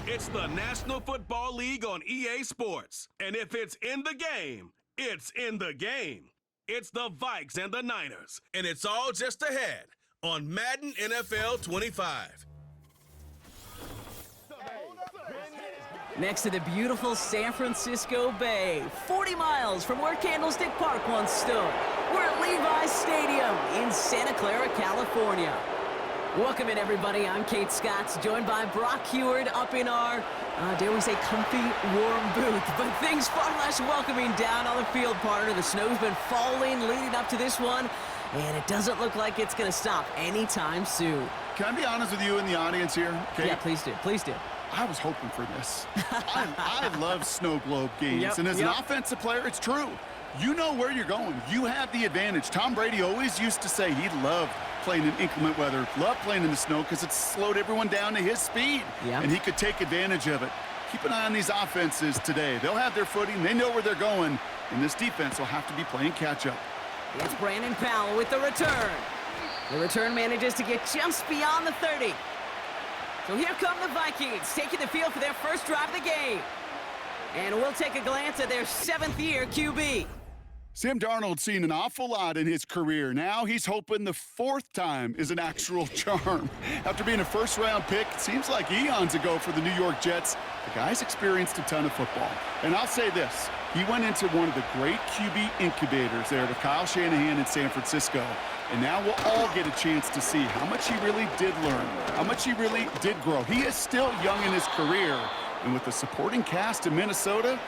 It's the National Football League on EA Sports. And if it's in the game, it's in the game. It's the Vikes and the Niners. And it's all just ahead on Madden NFL 25. Next to the beautiful San Francisco Bay, 40 miles from where Candlestick Park once stood. We're at Levi's Stadium in Santa Clara, California. Welcome in, everybody. I'm Kate Scotts, joined by Brock Heward up in our, dare we say, comfy, warm booth. But things far less welcoming down on the field, partner. The snow's been falling leading up to this one, and it doesn't look like it's going to stop anytime soon. Can I be honest with you in the audience here, Kate? Yeah, please do. Please do. I was hoping for this. I love snow globe games, and as an offensive player, it's true. You know where you're going. You have the advantage. Tom Brady always used to say he loved playing in inclement weather, loved playing in the snow because it slowed everyone down to his speed, and he could take advantage of it. Keep an eye on these offenses today. They'll have their footing. They know where they're going, and this defense will have to be playing catch-up. It's Brandon Powell with the return. The return manages to get just beyond the 30. So here come the Vikings, taking the field for their first drive of the game. And we'll take a glance at their seventh-year QB. Sam Darnold's seen an awful lot in his career. Now he's hoping the fourth time is an actual charm. After being a first-round pick, it seems like eons ago for the New York Jets, the guy's experienced a ton of football. And I'll say this, he went into one of the great QB incubators there with Kyle Shanahan in San Francisco. And now we'll all get a chance to see how much he really did learn, how much he really did grow. He is still young in his career. And with the supporting cast in Minnesota,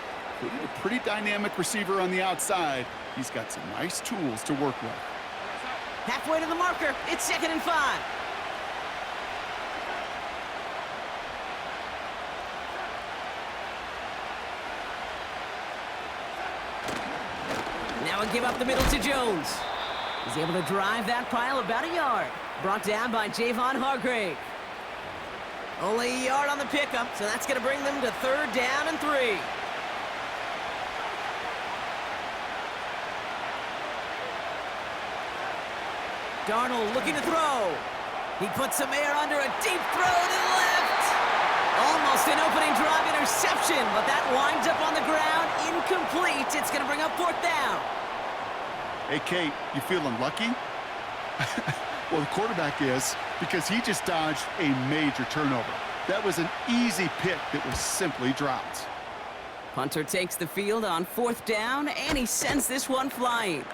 including a pretty dynamic receiver on the outside, he's got some nice tools to work with. Halfway to the marker, it's 2nd and 5. Now a give up the middle to Jones. He's able to drive that pile about a yard. Brought down by Javon Hargrave. Only a yard on the pickup, so that's going to bring them to 3rd down and 3. Darnold looking to throw. He puts some air under a deep throw to the left. Almost an opening drive interception, but that winds up on the ground. Incomplete. It's going to bring up 4th down. Hey, Kate, you feeling lucky? Well, the quarterback is, because he just dodged a major turnover. That was an easy pick that was simply dropped. Punter takes the field on 4th down, and he sends this one flying.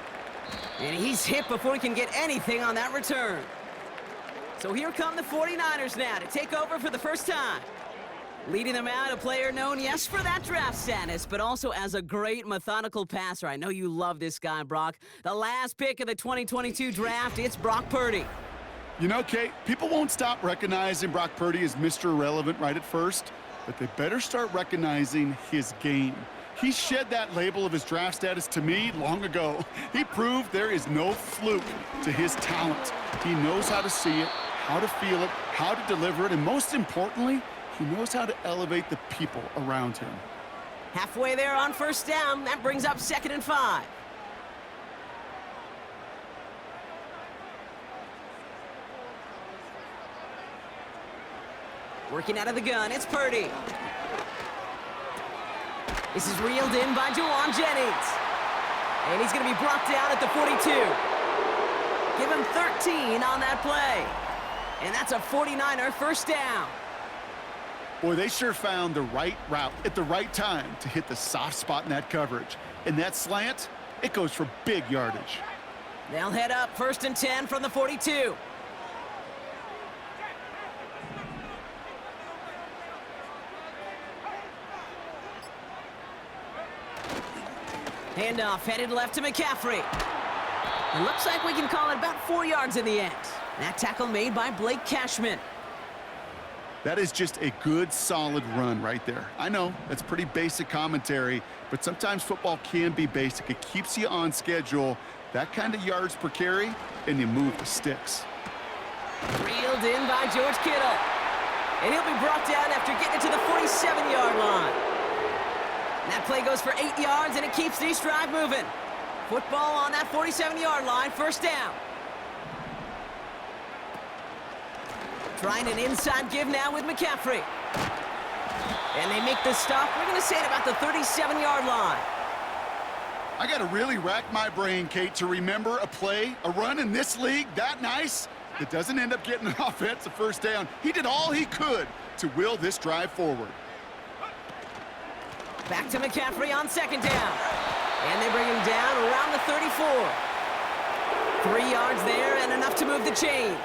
And he's hit before he can get anything on that return. So here come the 49ers now to take over for the first time. Leading them out, a player known, yes, for that draft status, but also as a great methodical passer. I know you love this guy, Brock. The last pick of the 2022 draft, it's Brock Purdy. You know, Kate, people won't stop recognizing Brock Purdy as Mr. Irrelevant right at first, but they better start recognizing his game. He shed that label of his draft status to me long ago. He proved there is no fluke to his talent. He knows how to see it, how to feel it, how to deliver it, and most importantly, he knows how to elevate the people around him. Halfway there on 1st down, that brings up 2nd and 5. Working out of the gun, it's Purdy. This is reeled in by Juwan Jennings. And he's going to be brought down at the 42. Give him 13 on that play. And that's a 49er 1st down. Boy, they sure found the right route at the right time to hit the soft spot in that coverage. And that slant, it goes for big yardage. They'll head up 1st and 10 from the 42. Handoff headed left to McCaffrey. It looks like we can call it about 4 yards in the end. That tackle made by Blake Cashman. That is just a good, solid run right there. I know, that's pretty basic commentary, but sometimes football can be basic. It keeps you on schedule. That kind of yards per carry, and you move the sticks. Reeled in by George Kittle. And he'll be brought down after getting it to the 47-yard line. And that play goes for 8 yards, and it keeps these drive moving. Football on that 47-yard line, 1st down. Trying an inside give now with McCaffrey. And they make the stop. We're going to say it about the 37-yard line. I got to really rack my brain, Kate, to remember a play, a run in this league that nice that doesn't end up getting an offensive first down. He did all he could to will this drive forward. Back to McCaffrey on second down. And they bring him down around the 34. 3 yards there and enough to move the chains.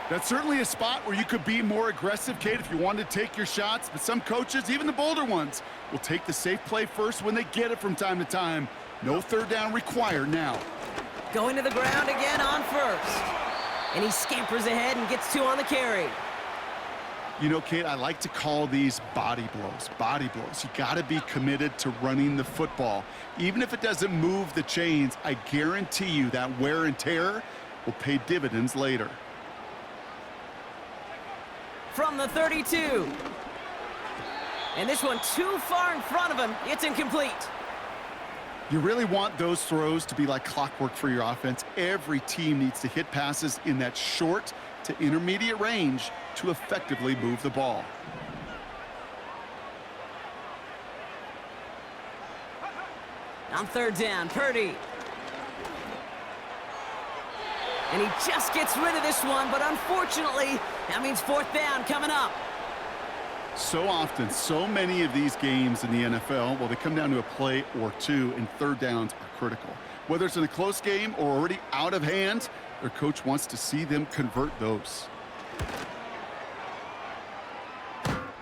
That's certainly a spot where you could be more aggressive, Kate, if you wanted to take your shots. But some coaches, even the bolder ones, will take the safe play first when they get it from time to time. No third down required now. Going to the ground again on first. And he scampers ahead and gets 2 on the carry. You know, Kate, I like to call these body blows. Body blows. You got to be committed to running the football. Even if it doesn't move the chains, I guarantee you that wear and tear will pay dividends later. From the 32. And this one too far in front of him. It's incomplete. You really want those throws to be like clockwork for your offense. Every team needs to hit passes in that short to intermediate range to effectively move the ball. On third down, Purdy. And he just gets rid of this one, but unfortunately, that means fourth down coming up. So often, so many of these games in the NFL, well, they come down to a play or two, and third downs are critical. Whether it's in a close game or already out of hand, their coach wants to see them convert those.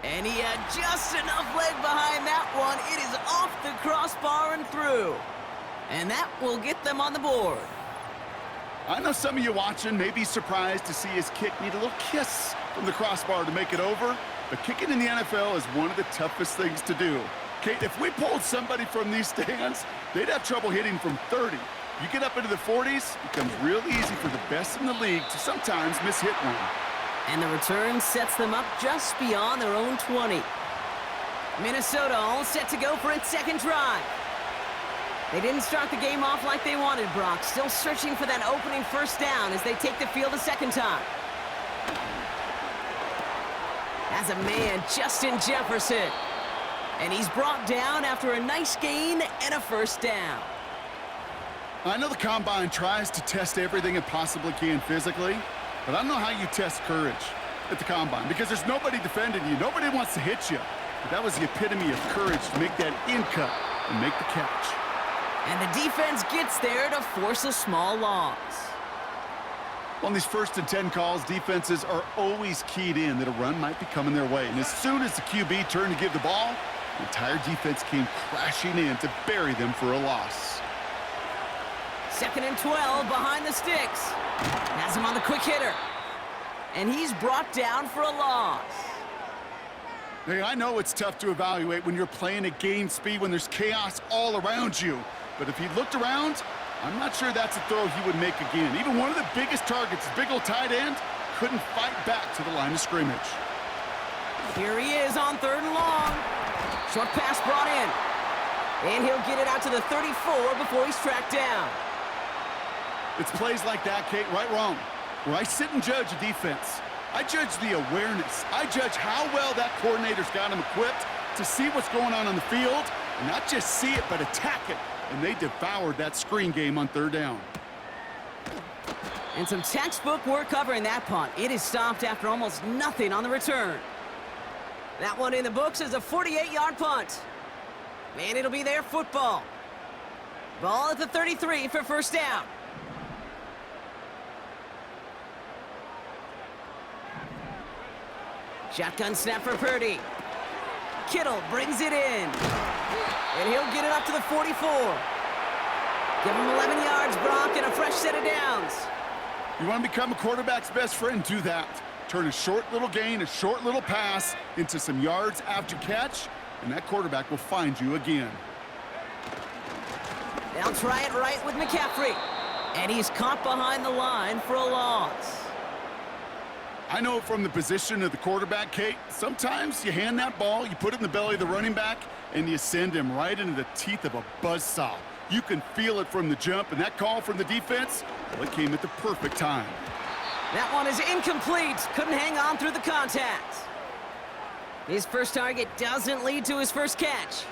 And he had just enough leg behind that one. It is off the crossbar and through. And that will get them on the board. I know some of you watching may be surprised to see his kick need a little kiss from the crossbar to make it over, but kicking in the NFL is one of the toughest things to do. Kate, if we pulled somebody from these stands, they'd have trouble hitting from 30. You get up into the 40s, it becomes real easy for the best in the league to sometimes miss-hit one. And the return sets them up just beyond their own 20. Minnesota all set to go for its second drive. They didn't start the game off like they wanted, Brock. Still searching for that opening first down as they take the field a second time. As a man, Justin Jefferson. And he's brought down after a nice gain and a first down. I know the Combine tries to test everything it possibly can physically, but I don't know how you test courage at the Combine because there's nobody defending you. Nobody wants to hit you. But that was the epitome of courage to make that in-cut and make the catch. And the defense gets there to force a small loss. On these 1st and 10 calls, defenses are always keyed in that a run might be coming their way. And as soon as the QB turned to give the ball, the entire defense came crashing in to bury them for a loss. 2nd and 12 behind the sticks. Has him on the quick hitter. And he's brought down for a loss. Hey, I know it's tough to evaluate when you're playing at game speed when there's chaos all around you. But if he looked around, I'm not sure that's a throw he would make again. Even one of the biggest targets, big old tight end, couldn't fight back to the line of scrimmage. Here he is on 3rd and long. Short pass brought in. And he'll get it out to the 34 before he's tracked down. It's plays like that, Kate, right, wrong, where I sit and judge a defense. I judge the awareness. I judge how well that coordinator's got him equipped to see what's going on the field, and not just see it, but attack it. And they devoured that screen game on 3rd down. And some textbook work covering that punt. It is stopped after almost nothing on the return. That one in the books is a 48-yard punt. And it'll be their football. Ball at the 33 for first down. Shotgun snap for Purdy. Kittle brings it in. And he'll get it up to the 44. Give him 11 yards, Brock, and a fresh set of downs. You want to become a quarterback's best friend? Do that. Turn a short little gain, a short little pass into some yards after catch, and that quarterback will find you again. They'll try it right with McCaffrey. And he's caught behind the line for a loss. I know from the position of the quarterback, Kate, sometimes you hand that ball, you put it in the belly of the running back, and you send him right into the teeth of a buzzsaw. You can feel it from the jump, and that call from the defense, well, it came at the perfect time. That one is incomplete. Couldn't hang on through the contact. His first target doesn't lead to his first catch.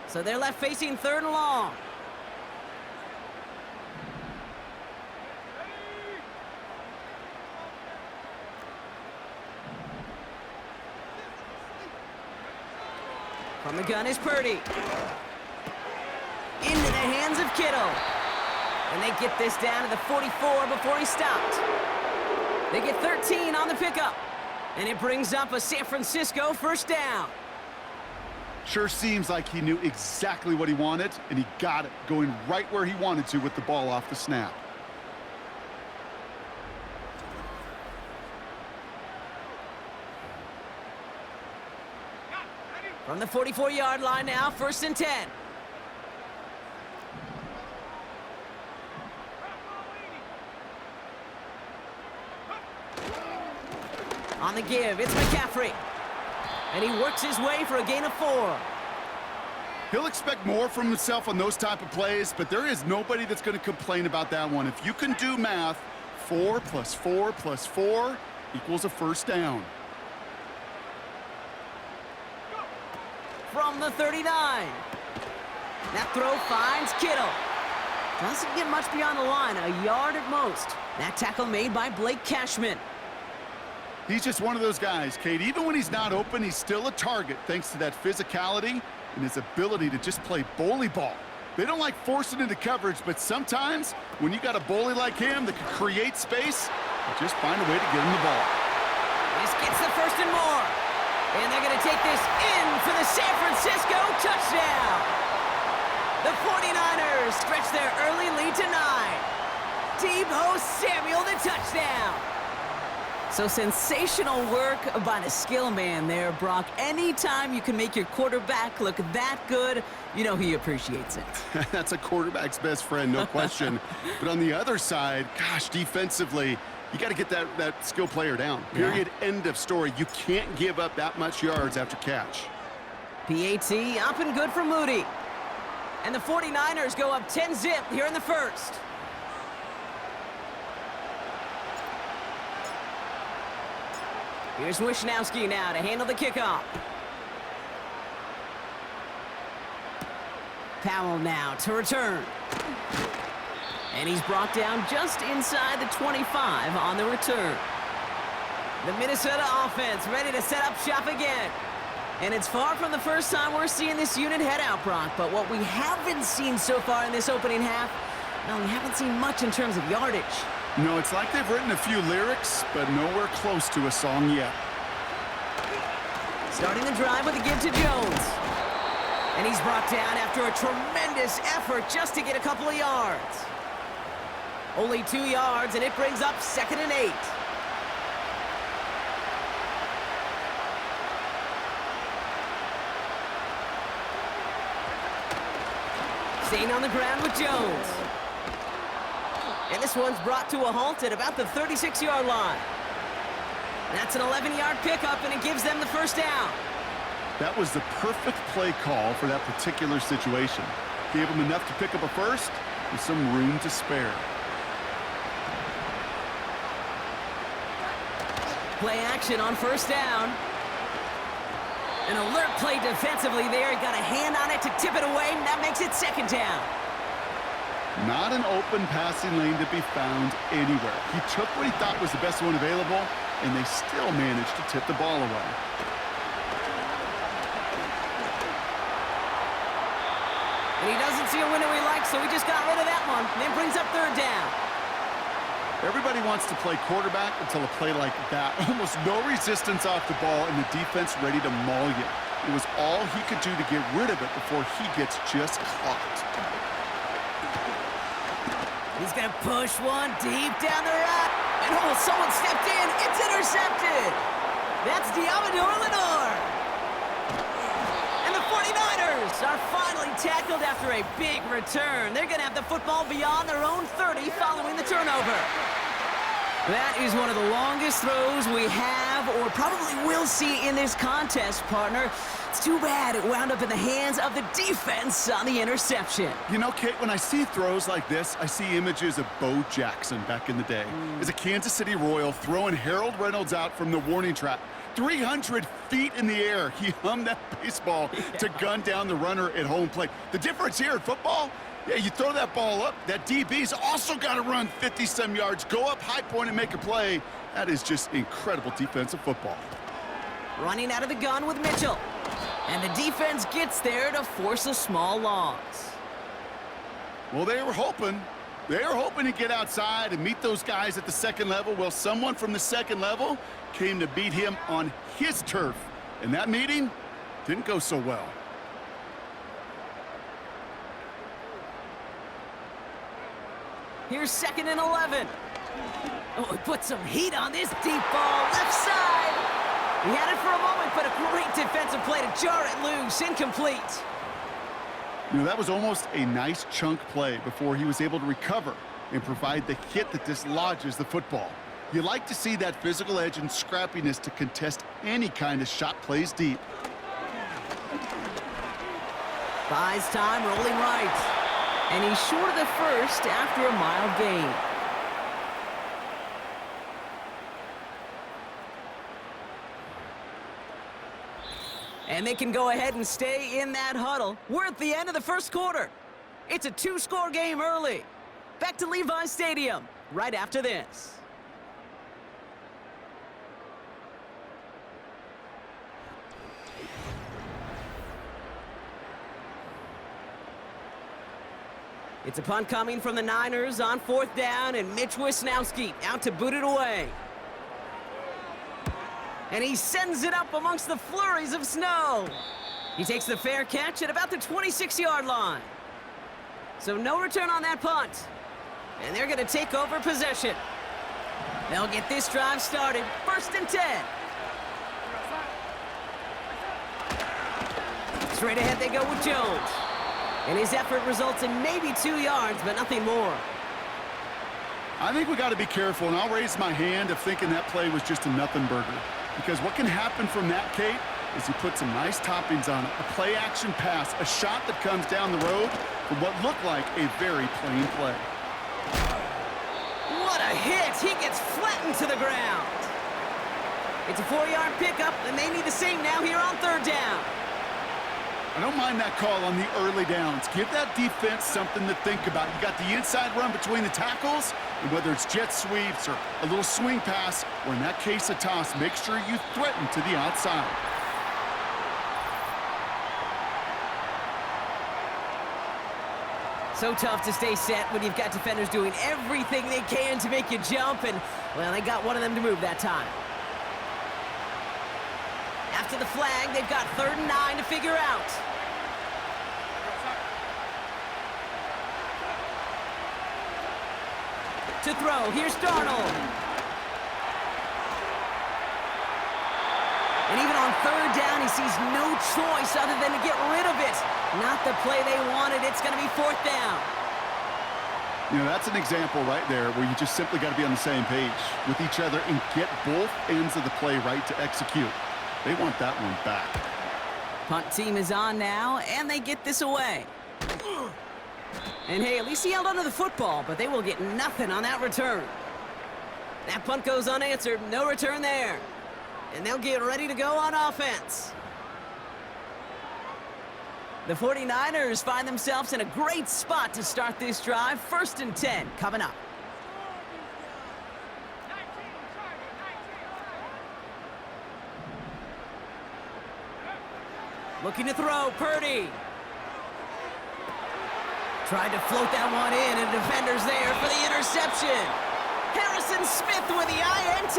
So they're left facing 3rd and long. From the gun is Purdy. Into the hands of Kittle. And they get this down to the 44 before he stopped. They get 13 on the pickup. And it brings up a San Francisco first down. Sure seems like he knew exactly what he wanted, and he got it, going right where he wanted to with the ball off the snap. From the 44-yard line now, 1st and 10. On the give, it's McCaffrey. And he works his way for a gain of 4. He'll expect more from himself on those type of plays, but there is nobody that's going to complain about that one. If you can do math, 4 plus 4 plus 4 equals a first down. From the 39. That throw finds Kittle. Doesn't get much beyond the line, a yard at most. That tackle made by Blake Cashman. He's just one of those guys, Kate. Even when he's not open, he's still a target thanks to that physicality and his ability to just play bully ball. They don't like forcing into coverage, but sometimes when you got a bully like him that can create space, you just find a way to get him the ball. This gets the 1st and more. And they're going to take this in for the San Francisco touchdown. The 49ers stretch their early lead to 9. Deebo Samuel, the touchdown. So sensational work by the skill man there, Brock. Anytime you can make your quarterback look that good, you know he appreciates it. That's a quarterback's best friend, no question. But on the other side, gosh, defensively, you got to get that skill player down. Period, end of story. You can't give up that much yards after catch. PAT up and good for Moody. And the 49ers go up 10-zip here in the 1st. Here's Wishnowski now to handle the kickoff. Powell now to return. And he's brought down just inside the 25 on the return. The Minnesota offense ready to set up shop again. And it's far from the first time we're seeing this unit head out, Brock. But what we haven't seen so far in this opening half, no, we haven't seen much in terms of yardage. No, it's like they've written a few lyrics, but nowhere close to a song yet. Starting the drive with a give to Jones. And he's brought down after a tremendous effort just to get a couple of yards. Only 2 yards, and it brings up 2nd and 8. Staying on the ground with Jones. And this one's brought to a halt at about the 36-yard line. That's an 11-yard pickup, and it gives them the first down. That was the perfect play call for that particular situation. Gave them enough to pick up a first with some room to spare. Play action on first down. An alert play defensively there. Got a hand on it to tip it away, and that makes it 2nd down. Not an open passing lane to be found anywhere. He took what he thought was the best one available, and they still managed to tip the ball away. And he doesn't see a window he likes, so he just got rid of that one. And it brings up 3rd down. Everybody wants to play quarterback until a play like that. Almost no resistance off the ball, and the defense ready to maul you. It was all he could do to get rid of it before he gets just caught. He's going to push one deep down the right. And someone stepped in. It's intercepted. That's Diamador Lenore. And the 49ers are finally tackled after a big return. They're going to have the football beyond their own 30 following the turnover. That is one of the longest throws we have or probably will see in this contest, partner. It's too bad it wound up in the hands of the defense on the interception. You know, Kate, when I see throws like this, I see images of Bo Jackson back in the day. As a Kansas City Royal throwing Harold Reynolds out from the warning track. 300 feet in the air. He hummed that baseball to gun down the runner at home plate. The difference here in football, yeah, you throw that ball up, that DB's also got to run 50-some yards, go up high point and make a play. That is just incredible defensive football. Running out of the gun with Mitchell. And the defense gets there to force a small loss. Well, they were hoping to get outside and meet those guys at the second level. Well, someone from the second level came to beat him on his turf. And that meeting didn't go so well. Here's 2nd and 11. Oh, he put some heat on this deep ball. Left side. He had it for a moment, but a great defensive play to jar it loose. Incomplete. You know, that was almost a nice chunk play before he was able to recover and provide the hit that dislodges the football. You like to see that physical edge and scrappiness to contest any kind of shot plays deep. Buys time, rolling right. And he's short of the first after a mild gain. And they can go ahead and stay in that huddle. We're at the end of the first quarter. It's a 2-score game early. Back to Levi Stadium right after this. It's a punt coming from the Niners on 4th down, and Mitch Wisnowski out to boot it away. And he sends it up amongst the flurries of snow. He takes the fair catch at about the 26-yard line. So no return on that punt. And they're going to take over possession. They'll get this drive started. 1st and 10. Straight ahead they go with Jones. And his effort results in maybe 2 yards, but nothing more. I think we got to be careful, and I'll raise my hand of thinking that play was just a nothing burger. Because what can happen from that, Kate, is you put some nice toppings on it. A play-action pass, a shot that comes down the road from what looked like a very plain play. What a hit! He gets flattened to the ground. It's a 4-yard pickup, and they need the same now here on 3rd down. I don't mind that call on the early downs. Give that defense something to think about. You got the inside run between the tackles, and whether it's jet sweeps or a little swing pass, or in that case a toss, make sure you threaten to the outside. So tough to stay set when you've got defenders doing everything they can to make you jump, and, well, they got one of them to move that time. After the flag, they've got 3rd and 9 to figure out. To throw, here's Darnold. And even on 3rd down, he sees no choice other than to get rid of it. Not the play they wanted. It's going to be 4th down. You know, that's an example right there where you just simply got to be on the same page with each other and get both ends of the play right to execute. They want that one back. Punt team is on now, and they get this away. And hey, at least he held onto the football, but they will get nothing on that return. That punt goes unanswered. No return there. And they'll get ready to go on offense. The 49ers find themselves in a great spot to start this drive. 1st and 10 coming up. Looking to throw, Purdy. Tried to float that one in, and defenders there for the interception. Harrison Smith with the INT.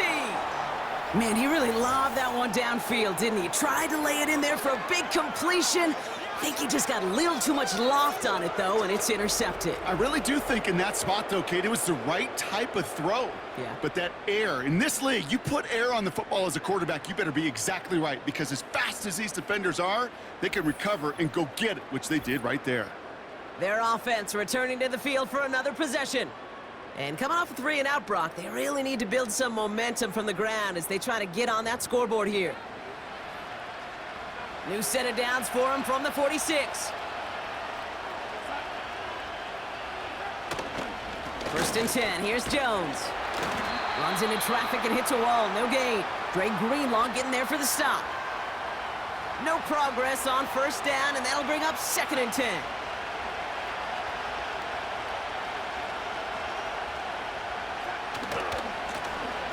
Man, he really lobbed that one downfield, didn't he? Tried to lay it in there for a big completion. I think he just got a little too much loft on it, though, and it's intercepted. I really do think in that spot, though, Kate, it was the right type of throw. Yeah. But that air, in this league, you put air on the football as a quarterback, you better be exactly right, because as fast as these defenders are, they can recover and go get it, which they did right there. Their offense returning to the field for another possession. And coming off a 3-and-out, Brock, they really need to build some momentum from the ground as they try to get on that scoreboard here. New set of downs for him from the 46. 1st and 10. Here's Jones. Runs into traffic and hits a wall. No gain. Dre Greenlaw getting there for the stop. No progress on first down, and that'll bring up 2nd and 10.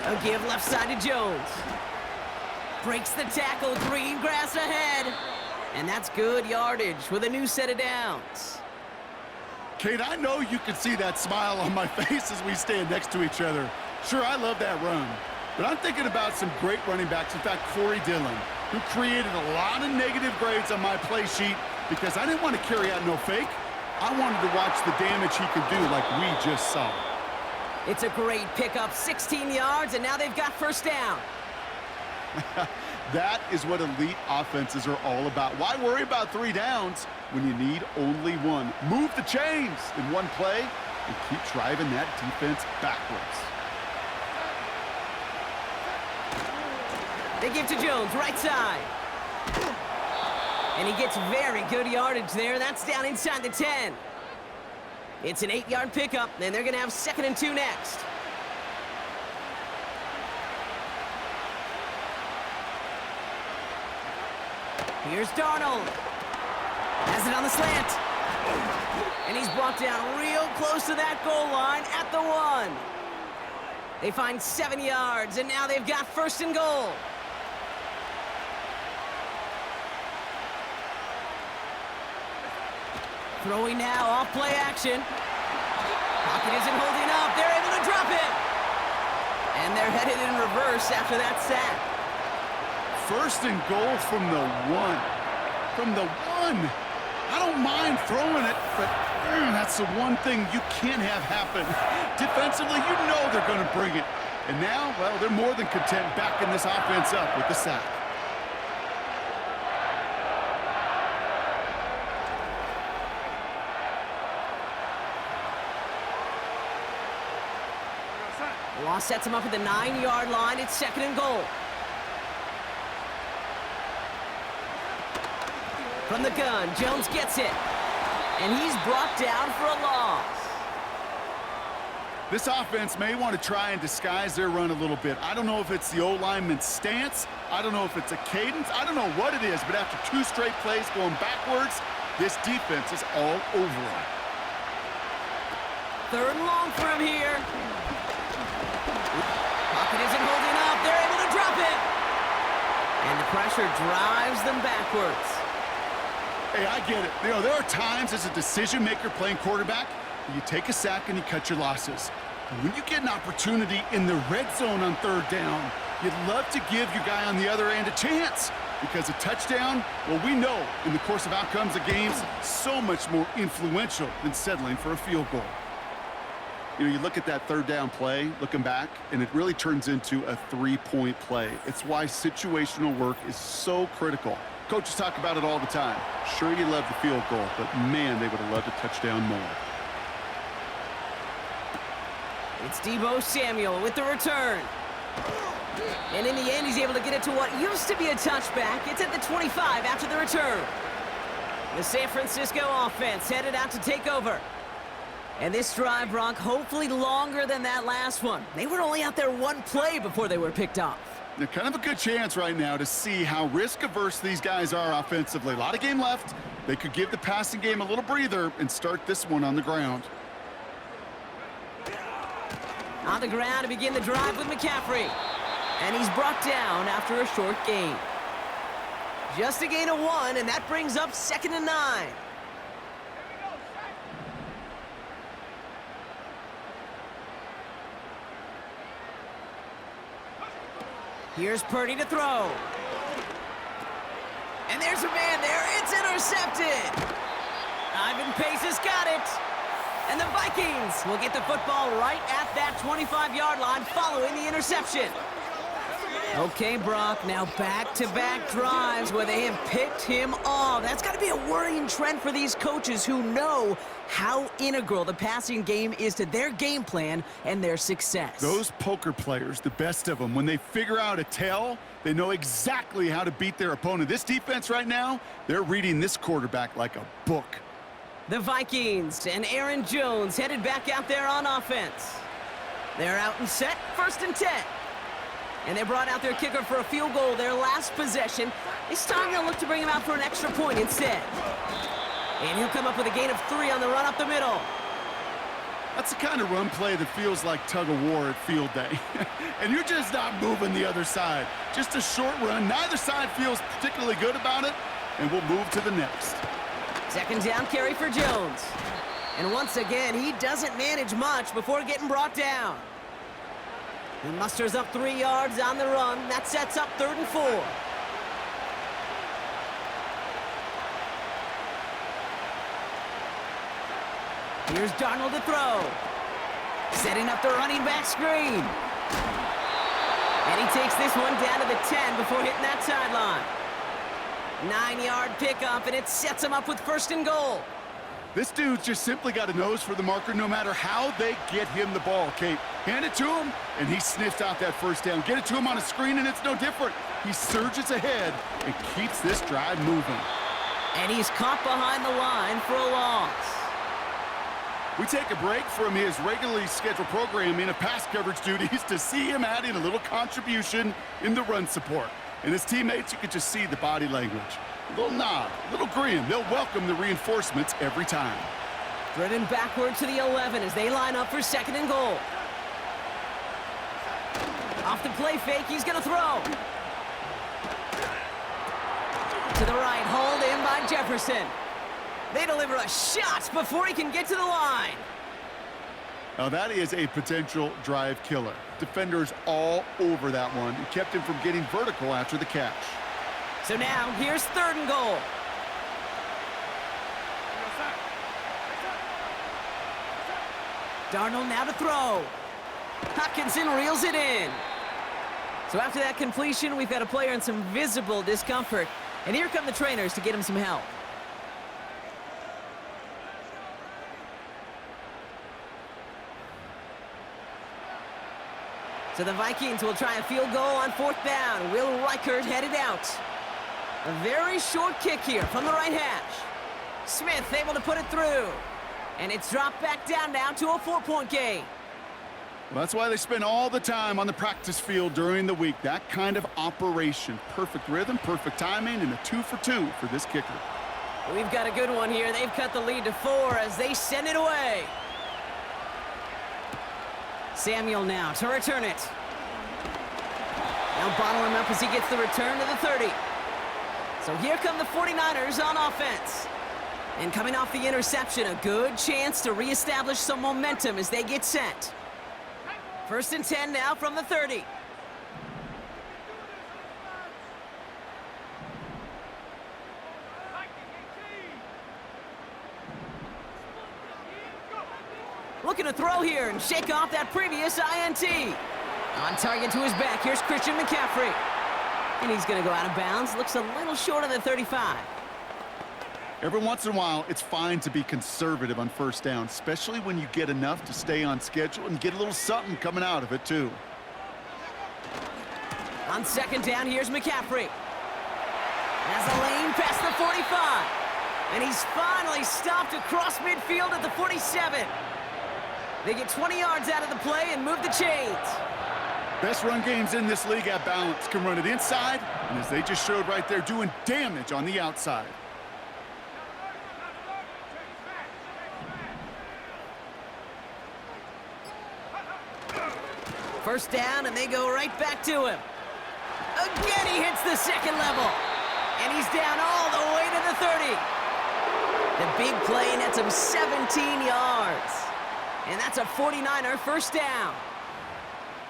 A give left side to Jones. Breaks the tackle. Green grass ahead. And that's good yardage with a new set of downs. Kate, I know you can see that smile on my face as we stand next to each other. Sure, I love that run. But I'm thinking about some great running backs. In fact, Corey Dillon, who created a lot of negative grades on my play sheet because I didn't want to carry out no fake. I wanted to watch the damage he could do like we just saw. It's a great pickup, 16 yards, and now they've got first down. That is what elite offenses are all about. Why worry about 3 downs when you need only 1? Move the chains in one play and keep driving that defense backwards. They give to Jones, right side. And he gets very good yardage there. That's down inside the 10. It's an 8-yard pickup, and they're going to have 2nd and 2 next. Here's Darnold. Has it on the slant. And he's brought down real close to that goal line at the 1. They find 7 yards, and now they've got 1st and goal. Throwing now, off play action. Pocket isn't holding up. They're able to drop it. And they're headed in reverse after that sack. 1st and goal from the 1. From the 1. I don't mind throwing it, but that's the one thing you can't have happen. Defensively, you know they're going to bring it. And now, well, they're more than content backing this offense up with the sack. Law sets him up at the 9-yard line. It's 2nd and goal. From the gun, Jones gets it. And he's brought down for a loss. This offense may want to try and disguise their run a little bit. I don't know if it's the O-lineman's stance. I don't know if it's a cadence. I don't know what it is, but after 2 straight plays going backwards, this defense is all over them. 3rd and long for him here. Pocket isn't holding up. They're able to drop it. And the pressure drives them backwards. Hey, I get it. You know, there are times as a decision maker playing quarterback, you take a sack and you cut your losses. But when you get an opportunity in the red zone on 3rd down, you'd love to give your guy on the other end a chance. Because a touchdown, well, we know in the course of outcomes of games, so much more influential than settling for a field goal. You know, you look at that 3rd down play, looking back, and it really turns into a 3-point play. It's why situational work is so critical. Coaches talk about it all the time. Sure, you love the field goal, but man, they would have loved a touchdown more. It's Deebo Samuel with the return. And in the end, he's able to get it to what used to be a touchback. It's at the 25 after the return. The San Francisco offense headed out to take over. And this drive, Brock, hopefully longer than that last one. They were only out there 1 play before they were picked off. They're kind of a good chance right now to see how risk-averse these guys are offensively. A lot of game left. They could give the passing game a little breather and start this one on the ground. On the ground to begin the drive with McCaffrey. And he's brought down after a short gain. Just a gain of 1, and that brings up 2nd and 9. Here's Purdy to throw. And there's a man there. It's intercepted. Ivan Pace has got it. And the Vikings will get the football right at that 25-yard line following the interception. Okay, Brock, now back-to-back drives where they have picked him off. That's got to be a worrying trend for these coaches who know how integral the passing game is to their game plan and their success. Those poker players, the best of them, when they figure out a tell, they know exactly how to beat their opponent. This defense right now, they're reading this quarterback like a book. The Vikings and Aaron Jones headed back out there on offense. They're out and set, 1st and 10. And they brought out their kicker for a field goal their last possession. This time they'll look to bring him out for an extra point instead. And he'll come up with a gain of 3 on the run up the middle. That's the kind of run play that feels like tug-of-war at field day. And you're just not moving the other side. Just a short run. Neither side feels particularly good about it, and we'll move to the next. 2nd down carry for Jones. And once again, he doesn't manage much before getting brought down. He musters up 3 yards on the run. That sets up 3rd and 4. Here's Darnold to throw. Setting up the running back screen. And he takes this one down to the 10 before hitting that sideline. 9-yard pickup, and it sets him up with 1st and goal. This dude's just simply got a nose for the marker no matter how they get him the ball, Kate. Hand it to him, and he sniffs out that 1st down. Get it to him on a screen, and it's no different. He surges ahead and keeps this drive moving. And he's caught behind the line for a loss. We take a break from his regularly scheduled programming of pass coverage duties to see him adding a little contribution in the run support. And his teammates, you could just see the body language. A little nod, a little grin. They'll welcome the reinforcements every time. Driven backward to the 11 as they line up for 2nd and goal. Off the play fake, he's going to throw. To the right, hauled in by Jefferson. They deliver a shot before he can get to the line. Now that is a potential drive killer. Defenders all over that one. It kept him from getting vertical after the catch. So now, here's 3rd and goal. Darnold now to throw. Hockenson reels it in. So after that completion, we've got a player in some visible discomfort. And here come the trainers to get him some help. So the Vikings will try a field goal on 4th down. Will Reichert headed out. A very short kick here from the right hash. Smith able to put it through. And it's dropped back down now to a 4-point game. Well, that's why they spend all the time on the practice field during the week. That kind of operation. Perfect rhythm, perfect timing, and a 2 for 2 for this kicker. We've got a good one here. They've cut the lead to 4 as they send it away. Samuel now to return it. Now bottle him up as he gets the return to the 30. So here come the 49ers on offense. And coming off the interception, a good chance to reestablish some momentum as they get set. 1st and 10 now from the 30. Looking to throw here and shake off that previous INT. On target to his back, here's Christian McCaffrey. And he's going to go out of bounds. Looks a little short of the 35. Every once in a while, it's fine to be conservative on 1st down, especially when you get enough to stay on schedule and get a little something coming out of it, too. On 2nd down, here's McCaffrey. Has a lane past the 45. And he's finally stopped across midfield at the 47. They get 20 yards out of the play and move the chains. Best run games in this league at balance. Can run it inside, and as they just showed right there, doing damage on the outside. First down, and they go right back to him. Again, he hits the 2nd level. And he's down all the way to the 30. The big play nets him 17 yards. And that's a 49er 1st down.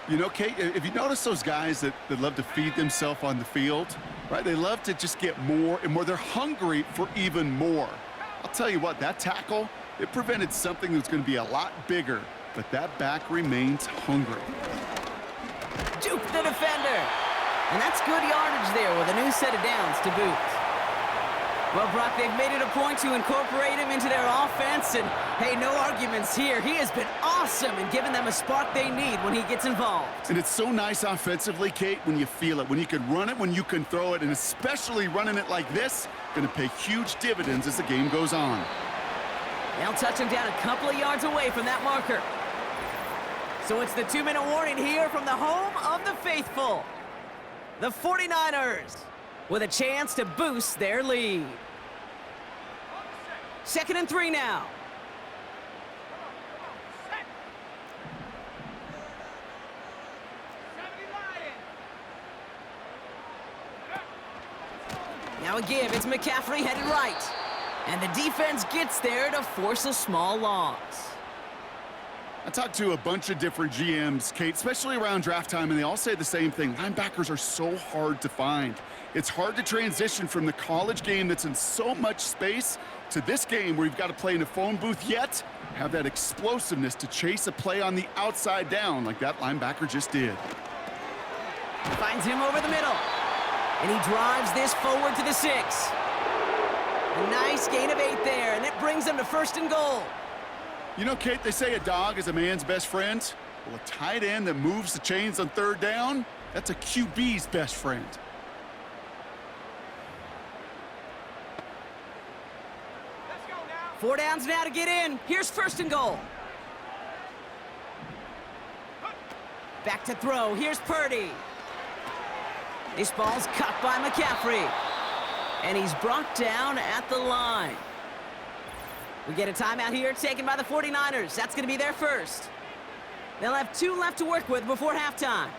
You know, Kate, if you notice those guys that love to feed themselves on the field, right? They love to just get more and more. They're hungry for even more. I'll tell you what, that tackle, it prevented something that's going to be a lot bigger, but that back remains hungry. Juke the defender. And that's good yardage there with a new set of downs to boot. Well, Brock, they've made it a point to incorporate him into their offense, and, hey, no arguments here. He has been awesome in giving them a spark they need when he gets involved. And it's so nice offensively, Kate, when you feel it, when you can run it, when you can throw it, and especially running it like this, going to pay huge dividends as the game goes on. They'll touch him down a couple of yards away from that marker. So it's the 2-minute warning here from the home of the faithful. The 49ers with a chance to boost their lead. 2nd and 3 now. Now a give, it's McCaffrey headed right. And the defense gets there to force a small loss. I talked to a bunch of different GMs, Kate, especially around draft time, and they all say the same thing. Linebackers are so hard to find. It's hard to transition from the college game that's in so much space to this game where you've got to play in a phone booth, yet have that explosiveness to chase a play on the outside down like that linebacker just did. Finds him over the middle. And he drives this forward to the 6. A nice gain of 8 there, and it brings them to 1st and goal. You know, Kate, they say a dog is a man's best friend. Well, a tight end that moves the chains on 3rd down, that's a QB's best friend. Let's go now. 4 downs now to get in. Here's 1st and goal. Back to throw. Here's Purdy. This ball's cut by McCaffrey. And he's brought down at the line. We get a timeout here taken by the 49ers. That's going to be their first. They'll have 2 left to work with before halftime.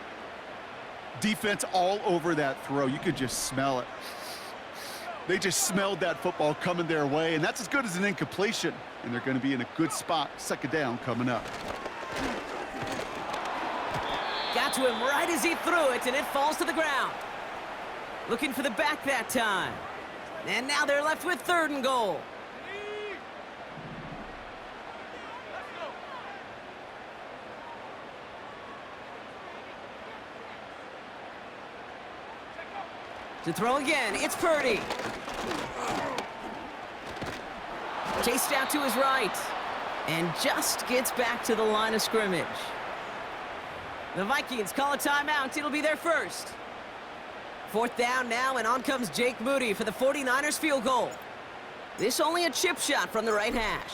Defense all over that throw. You could just smell it. They just smelled that football coming their way, and that's as good as an incompletion. And they're going to be in a good spot. 2nd down coming up. Got to him right as he threw it, and it falls to the ground. Looking for the back that time. And now they're left with 3rd and goal. To throw again, it's Purdy. Chased out to his right. And just gets back to the line of scrimmage. The Vikings call a timeout. It'll be their first. 4th down now, and on comes Jake Moody for the 49ers field goal. This only a chip shot from the right hash.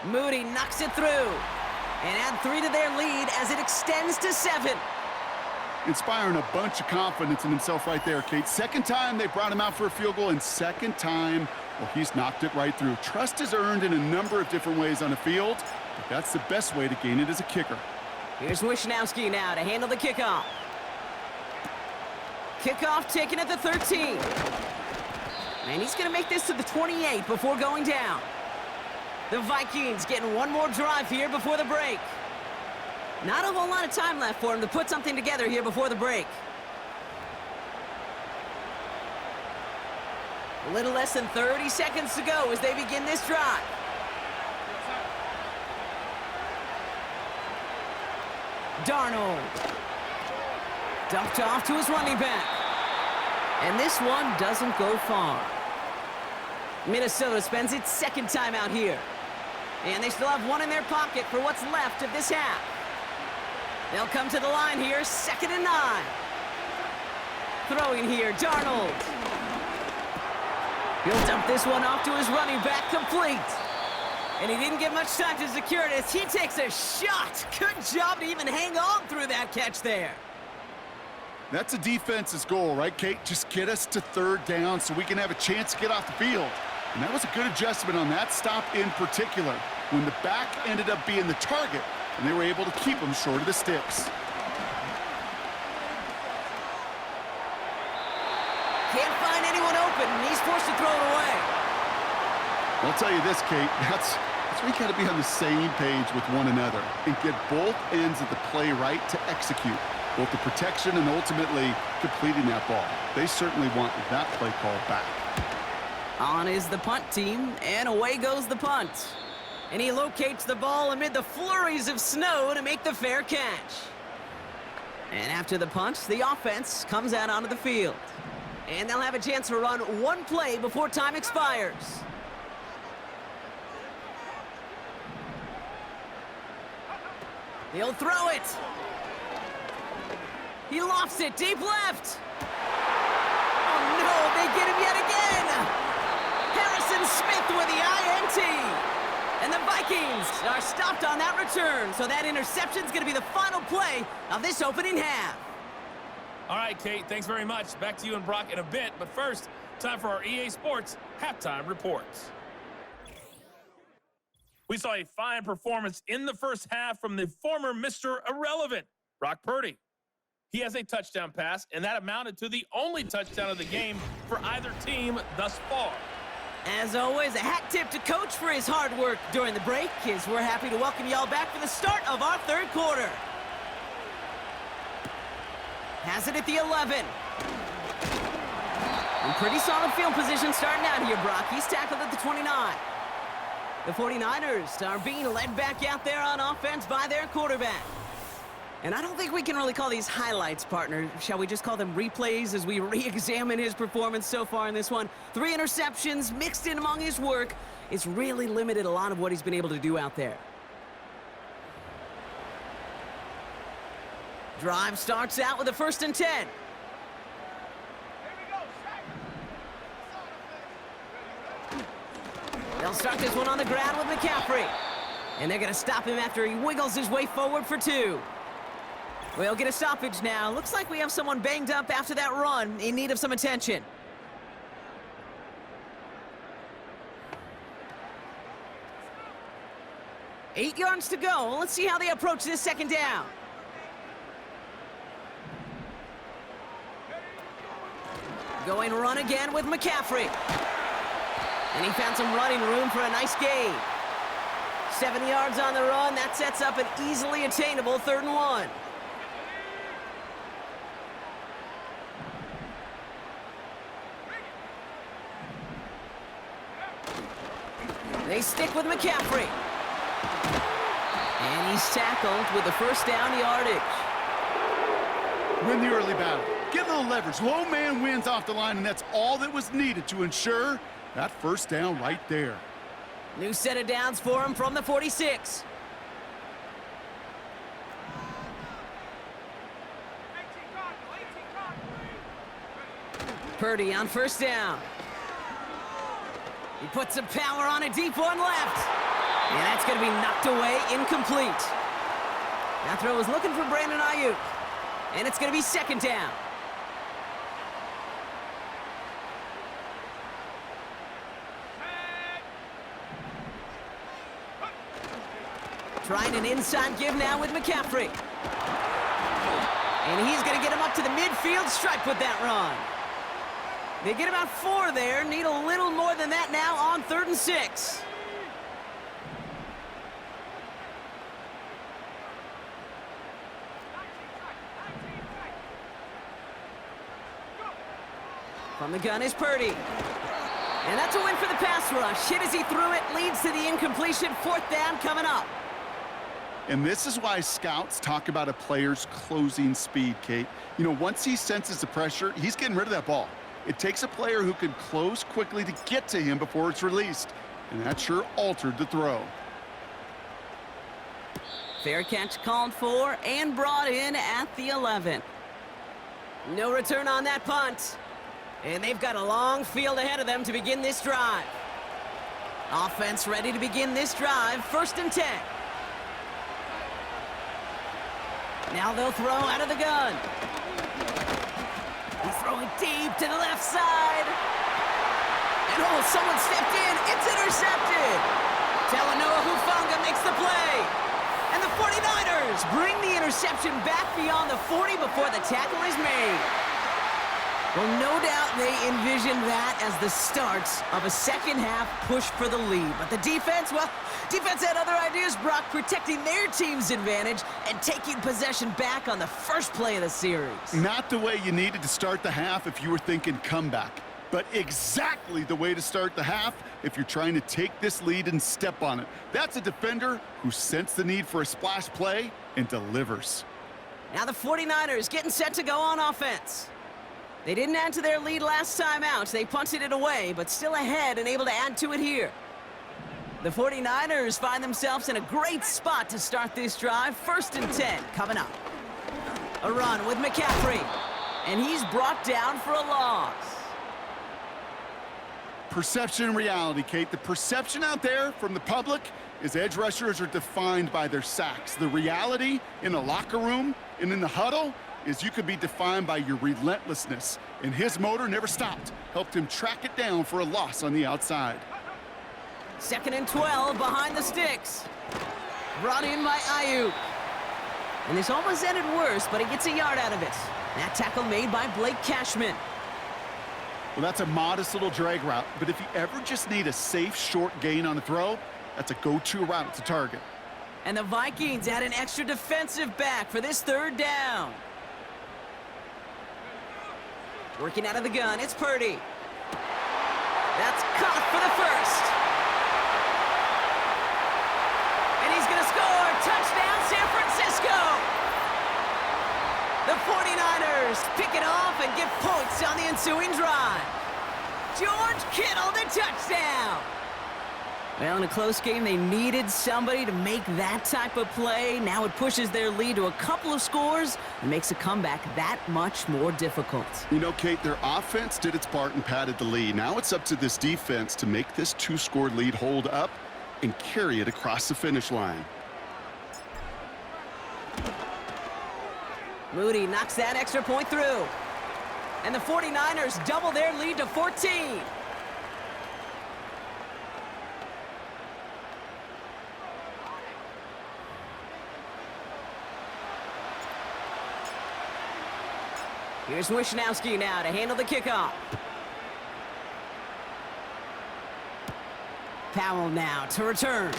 Moody knocks it through. And add 3 to their lead as it extends to 7. Inspiring a bunch of confidence in himself right there, Kate. 2nd time they brought him out for a field goal, and 2nd time, well, he's knocked it right through. Trust is earned in a number of different ways on the field, but that's the best way to gain it as a kicker. Here's Wishnowski now to handle the kickoff. Kickoff taken at the 13. And he's going to make this to the 28 before going down. The Vikings getting one more drive here before the break. Not a whole lot of time left for him to put something together here before the break. A little less than 30 seconds to go as they begin this drive. Darnold. Dumped off to his running back. And this one doesn't go far. Minnesota spends its 2nd time out here. And they still have 1 in their pocket for what's left of this half. They'll come to the line here, 2nd and 9. Throwing here, Darnold. He'll dump this one off to his running back, complete. And he didn't get much time to secure it as he takes a shot. Good job to even hang on through that catch there. That's a defense's goal, right, Kate? Just get us to 3rd down so we can have a chance to get off the field. And that was a good adjustment on that stop in particular, when the back ended up being the target, and they were able to keep him short of the sticks. Can't find anyone open, and he's forced to throw it away. I'll tell you this, Kate, that's where you got to be on the same page with one another and get both ends of the play right to execute, both the protection and ultimately completing that ball. They certainly want that play call back. On is the punt team, and away goes the punt. And he locates the ball amid the flurries of snow to make the fair catch. And after the punt, the offense comes out onto the field. And they'll have a chance to run one play before time expires. He'll throw it. He lofts it deep left. Oh no, they get him yet again. Harrison Smith with the INT. And the Vikings are stopped on that return, so that interception's going to be the final play of this opening half. All right, Kate, thanks very much. Back to you and Brock in a bit, but first, time for our EA Sports Halftime Reports. We saw a fine performance in the first half from the former Mr. Irrelevant, Brock Purdy. He has a touchdown pass, and that amounted to the only touchdown of the game for either team thus far. As always, a hat tip to Coach for his hard work during the break, as we're happy to welcome y'all back for the start of our third quarter. Has it at the 11. In pretty solid field position starting out here, Brock. He's tackled at the 29. The 49ers are being led back out there on offense by their quarterback. And I don't think we can really call these highlights, partner. Shall we just call them replays as we re-examine his performance so far in this one? 3 interceptions mixed in among his work. It's really limited a lot of what he's been able to do out there. Drive starts out with a 1st and 10. They'll start this one on the ground with McCaffrey. And they're going to stop him after he wiggles his way forward for 2. We'll get a stoppage now. Looks like we have someone banged up after that run in need of some attention. Eight yards to go. Let's see how they approach this 2nd down. Going run again with McCaffrey. And he found some running room for a nice gain. 7 yards on the run. That sets up an easily attainable 3rd and 1. They stick with McCaffrey. And he's tackled with the 1st down yardage. Win the early battle. Get a little leverage. Low man wins off the line, and that's all that was needed to ensure that 1st down right there. New set of downs for him from the 46. Purdy on 1st down. He puts some power on a deep one left. And that's going to be knocked away, incomplete. That throw was looking for Brandon Ayuk. And it's going to be 2nd down. Trying an inside give now with McCaffrey. And he's going to get him up to the midfield stripe with that run. They get about 4 there. Need a little more than that now on 3rd and 6. From the gun is Purdy. And that's a win for the pass rush. Hit as he threw it, leads to the incompletion. 4th down coming up. And this is why scouts talk about a player's closing speed, Kate. You know, once he senses the pressure, he's getting rid of that ball. It takes a player who can close quickly to get to him before it's released. And that sure altered the throw. Fair catch called for and brought in at the 11. No return on that punt. And they've got a long field ahead of them to begin this drive. Offense ready to begin this drive. 1st and 10. Now they'll throw out of the gun. He's throwing deep to the left side. And oh, someone stepped in. It's intercepted. Talanoa Hufanga makes the play. And the 49ers bring the interception back beyond the 40 before the tackle is made. Well, no doubt they envisioned that as the start of a 2nd half push for the lead. But the defense, well, defense had other ideas, Brock, protecting their team's advantage and taking possession back on the 1st play of the series. Not the way you needed to start the half if you were thinking comeback, but exactly the way to start the half if you're trying to take this lead and step on it. That's a defender who sensed the need for a splash play and delivers. Now the 49ers getting set to go on offense. They didn't add to their lead last time out. They punted it away, but still ahead and able to add to it here. The 49ers find themselves in a great spot to start this drive. 1st and 10 coming up. A run with McCaffrey, and he's brought down for a loss. Perception and reality, Kate. The perception out there from the public is edge rushers are defined by their sacks. The reality in the locker room and in the huddle is you could be defined by your relentlessness. And his motor never stopped, helped him track it down for a loss on the outside. 2nd and 12 behind the sticks. Brought in by Ayuk. And this almost ended worse, but he gets a yard out of it. That tackle made by Blake Cashman. Well, that's a modest little drag route, but if you ever just need a safe, short gain on a throw, that's a go-to route to target. And the Vikings add an extra defensive back for this 3rd down. Working out of the gun, it's Purdy. That's caught for the first. And he's going to score. Touchdown, San Francisco. The 49ers pick it off and get points on the ensuing drive. George Kittle, the touchdown. Well, in a close game, they needed somebody to make that type of play. Now it pushes their lead to a couple of scores and makes a comeback that much more difficult. You know, Kate, their offense did its part and padded the lead. Now it's up to this defense to make this 2-score lead hold up and carry it across the finish line. Moody knocks that extra point through. And the 49ers double their lead to 14. Here's Wishnowski now to handle the kickoff. Powell now to return.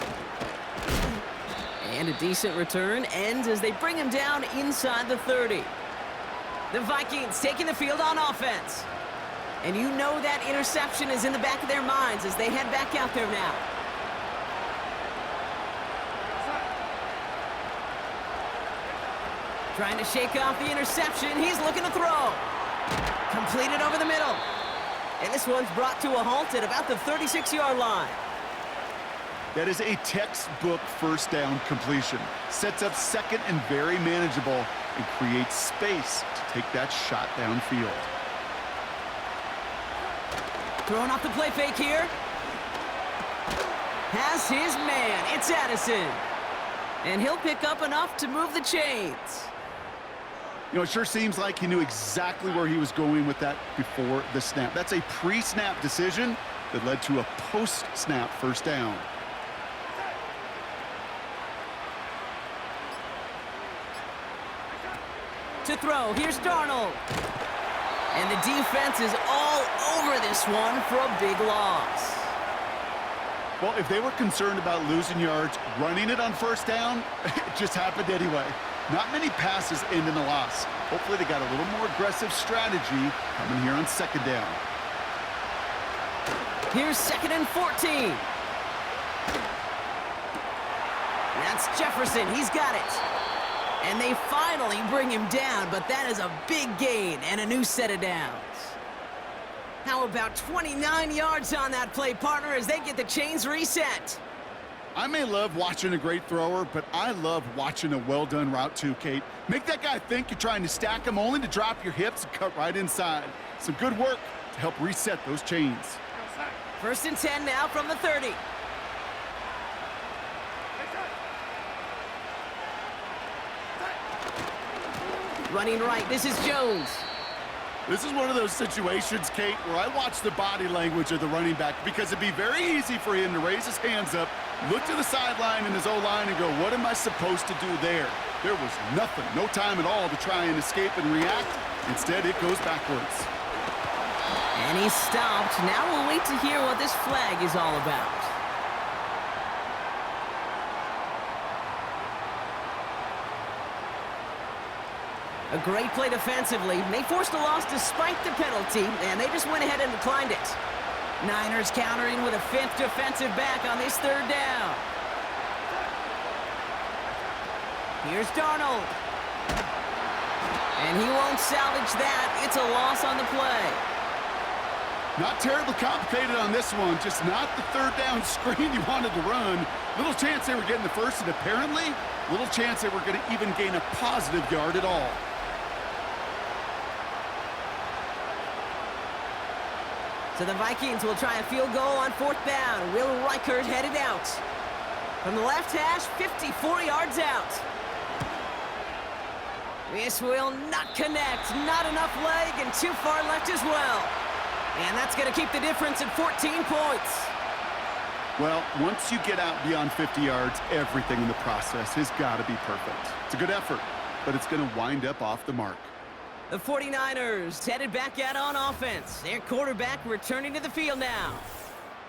And a decent return ends as they bring him down inside the 30. The Vikings taking the field on offense. And you know that interception is in the back of their minds as they head back out there now. Trying to shake off the interception. He's looking to throw. Completed over the middle. And this one's brought to a halt at about the 36-yard line. That is a textbook 1st down completion. Sets up 2nd and very manageable and creates space to take that shot downfield. Throwing off the play fake here. Has his man. It's Addison. And he'll pick up enough to move the chains. You know, it sure seems like he knew exactly where he was going with that before the snap. That's a pre-snap decision that led to a post-snap 1st down. To throw, here's Darnold. And the defense is all over this one for a big loss. Well, if they were concerned about losing yards, running it on 1st down, it just happened anyway. Not many passes end in a loss. Hopefully they got a little more aggressive strategy coming here on 2nd down. Here's 2nd and 14. That's Jefferson. He's got it. And they finally bring him down, but that is a big gain and a new set of downs. How about 29 yards on that play, partner, as they get the chains reset? I may love watching a great thrower, but I love watching a well-done route too, Kate. Make that guy think you're trying to stack him only to drop your hips and cut right inside. Some good work to help reset those chains. 1st and 10 now from the 30. Running right, this is Jones. This is one of those situations, Kate, where I watch the body language of the running back because it'd be very easy for him to raise his hands up, look to the sideline in his O-line and go, what am I supposed to do there? There was nothing, no time at all to try and escape and react. Instead, it goes backwards. And he's stopped. Now we'll wait to hear what this flag is all about. A great play defensively. They forced a loss despite the penalty, and they just went ahead and declined it. Niners countering with a 5th defensive back on this 3rd down. Here's Darnold. And he won't salvage that. It's a loss on the play. Not terribly complicated on this one, just not the 3rd down screen you wanted to run. Little chance they were getting the first, and apparently, little chance they were going to even gain a positive yard at all. So the Vikings will try a field goal on 4th down. Will Reichert headed out. From the left hash, 54 yards out. This will not connect. Not enough leg and too far left as well. And that's going to keep the difference at 14 points. Well, once you get out beyond 50 yards, everything in the process has got to be perfect. It's a good effort, but it's going to wind up off the mark. The 49ers headed back out on offense. Their quarterback returning to the field now.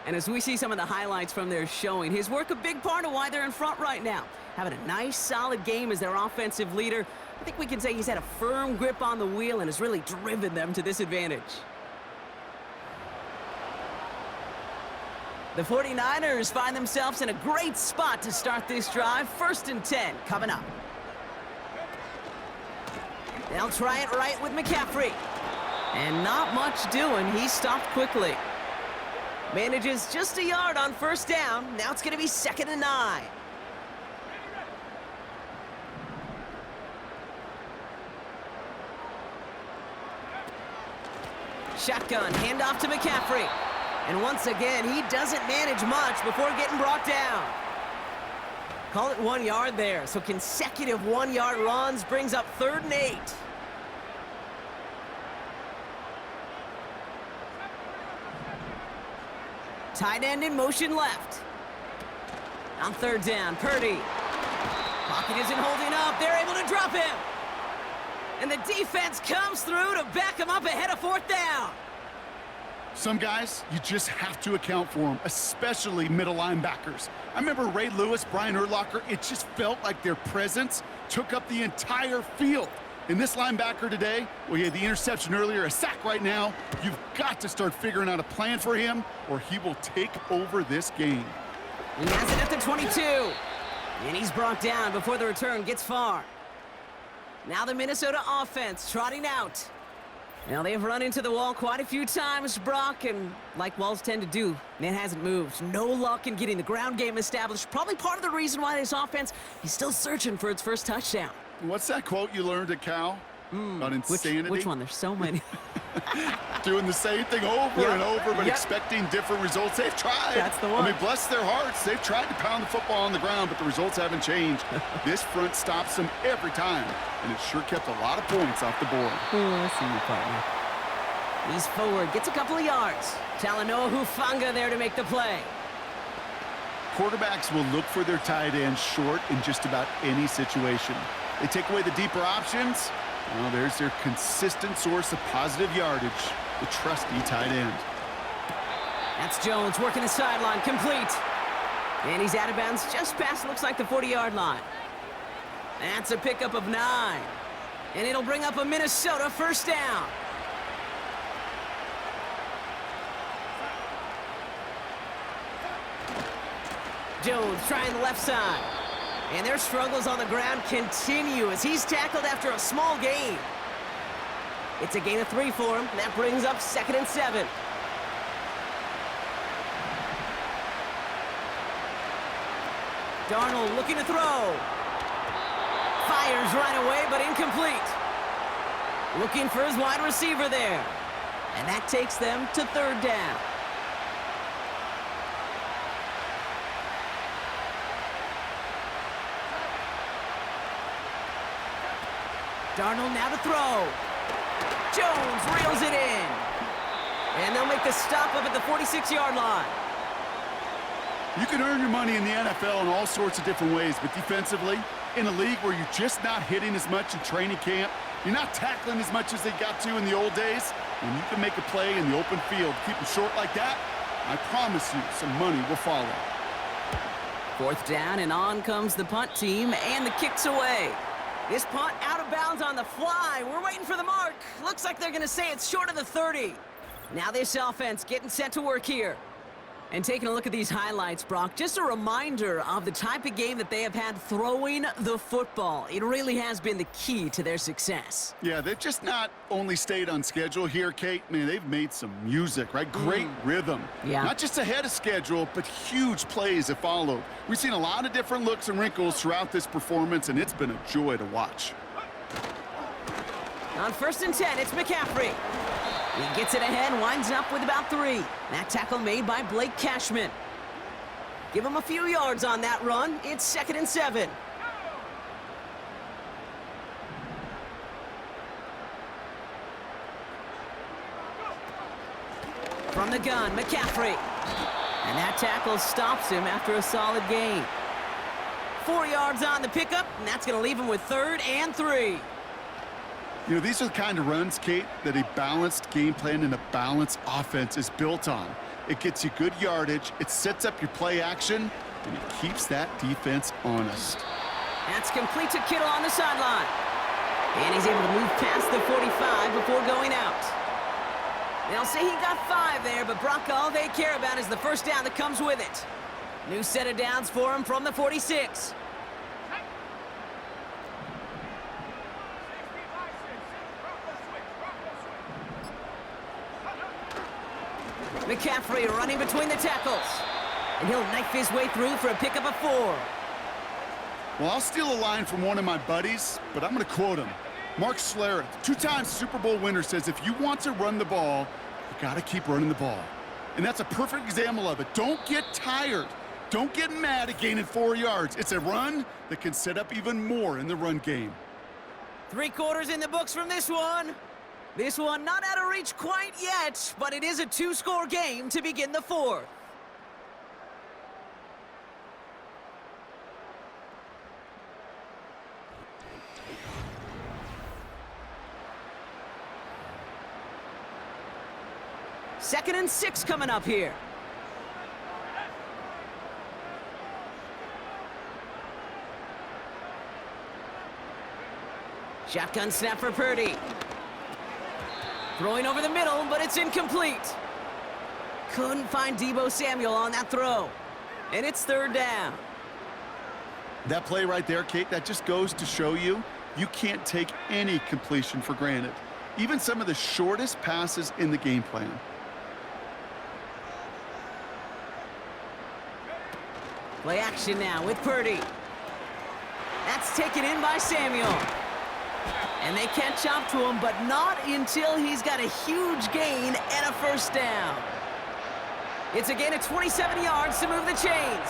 And as we see some of the highlights from their showing, his work a big part of why they're in front right now. Having a nice, solid game as their offensive leader. I think we can say he's had a firm grip on the wheel and has really driven them to this advantage. The 49ers find themselves in a great spot to start this drive. 1st and 10 coming up. They'll try it right with McCaffrey. And not much doing. He stopped quickly. Manages just a yard on 1st down. Now it's going to be 2nd and 9. Shotgun, handoff to McCaffrey. And once again, he doesn't manage much before getting brought down. Call it 1 yard there. So consecutive 1-yard runs brings up 3rd and 8. Tight end in motion left. On 3rd down, Purdy. Pocket isn't holding up. They're able to drop him. And the defense comes through to back him up ahead of 4th down. Some guys, you just have to account for them, especially middle linebackers. I remember Ray Lewis, Brian Urlacher, it just felt like their presence took up the entire field. And this linebacker today, well, he had the interception earlier, a sack right now. You've got to start figuring out a plan for him, or he will take over this game. He has it at the 22. And he's brought down before the return gets far. Now the Minnesota offense trotting out. Now they've run into the wall quite a few times, Brock, and like walls tend to do, it hasn't moved. No luck in getting the ground game established. Probably part of the reason why this offense is still searching for its first touchdown. What's that quote you learned at Cal? About insanity? Which one? There's so many. Doing the same thing over and over, but expecting different results. They've tried. That's the one. I mean, bless their hearts. They've tried to pound the football on the ground, but the results haven't changed. This front stops them every time, and it sure kept a lot of points off the board. I see you, partner. He's forward, gets a couple of yards. Talanoa Hufanga there to make the play. Quarterbacks will look for their tight end short in just about any situation. They take away the deeper options. Well, there's their consistent source of positive yardage, the trusty tight end. That's Jones working the sideline, complete. And he's out of bounds just past, looks like the 40-yard line. That's a pickup of 9. And it'll bring up a Minnesota 1st down. Jones trying the left side. And their struggles on the ground continue as he's tackled after a small gain. It's a gain of 3 for him. That brings up 2nd and 7. Darnold looking to throw. Fires right away, but incomplete. Looking for his wide receiver there. And that takes them to 3rd down. Darnold now to throw. Jones reels it in. And they'll make the stop up at the 46-yard line. You can earn your money in the NFL in all sorts of different ways, but defensively, in a league where you're just not hitting as much in training camp, you're not tackling as much as they got to in the old days, when you can make a play in the open field, keep them short like that, I promise you some money will follow. 4th down, and on comes the punt team, and the kick's away. This punt out of bounds on the fly. We're waiting for the mark. Looks like they're going to say it's short of the 30. Now this offense getting set to work here. And taking a look at these highlights, Brock, just a reminder of the type of game that they have had throwing the football. It really has been the key to their success. Yeah, they've just not only stayed on schedule here, Kate. Man, they've made some music, right? Great rhythm. Yeah. Not just ahead of schedule, but huge plays have followed. We've seen a lot of different looks and wrinkles throughout this performance, and it's been a joy to watch. On 1st and 10, it's McCaffrey. He gets it ahead, winds up with about 3. That tackle made by Blake Cashman. Give him a few yards on that run. It's 2nd and 7. From the gun, McCaffrey. And that tackle stops him after a solid gain. 4 yards on the pickup, and that's going to leave him with 3rd and 3. You know, these are the kind of runs, Kate, that a balanced game plan and a balanced offense is built on. It gets you good yardage, it sets up your play action, and it keeps that defense honest. That's complete to Kittle on the sideline. And he's able to move past the 45 before going out. They'll say he got 5 there, but Brock, all they care about is the first down that comes with it. New set of downs for him from the 46. McCaffrey running between the tackles. And he'll knife his way through for a pickup of 4. Well, I'll steal a line from one of my buddies, but I'm going to quote him. Mark Schlereth, 2-time Super Bowl winner, says if you want to run the ball, you got to keep running the ball. And that's a perfect example of it. Don't get tired. Don't get mad at gaining 4 yards. It's a run that can set up even more in the run game. 3 quarters in the books from this one. This one not out of reach quite yet, but it is a 2-score game to begin the 4th. Second and 6 coming up here. Shotgun snap for Purdy. Throwing over the middle, but it's incomplete. Couldn't find Deebo Samuel on that throw. And it's 3rd down. That play right there, Kate, that just goes to show you, you can't take any completion for granted. Even some of the shortest passes in the game plan. Play action now with Purdy. That's taken in by Samuel. And they catch up to him, but not until he's got a huge gain and a first down. It's a gain of 27 yards to move the chains.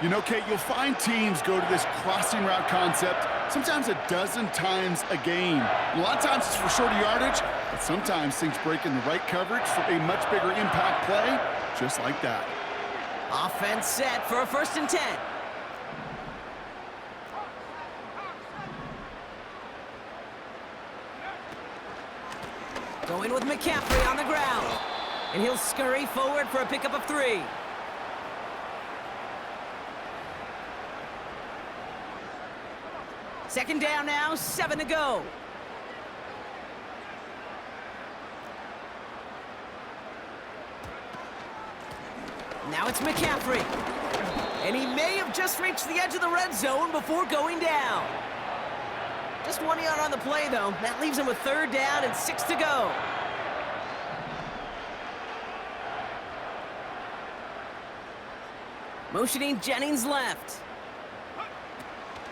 You know, Kate, you'll find teams go to this crossing route concept sometimes a dozen times a game. And a lot of times it's for shorter yardage, but sometimes things break in the right coverage for a much bigger impact play, just like that. Offense set for a 1st and 10. Going with McCaffrey on the ground. And he'll scurry forward for a pickup of 3. Second down now, 7 to go. Now it's McCaffrey. And he may have just reached the edge of the red zone before going down. Just 1 yard on the play, though. That leaves him with 3rd down and 6 to go. Motioning Jennings left.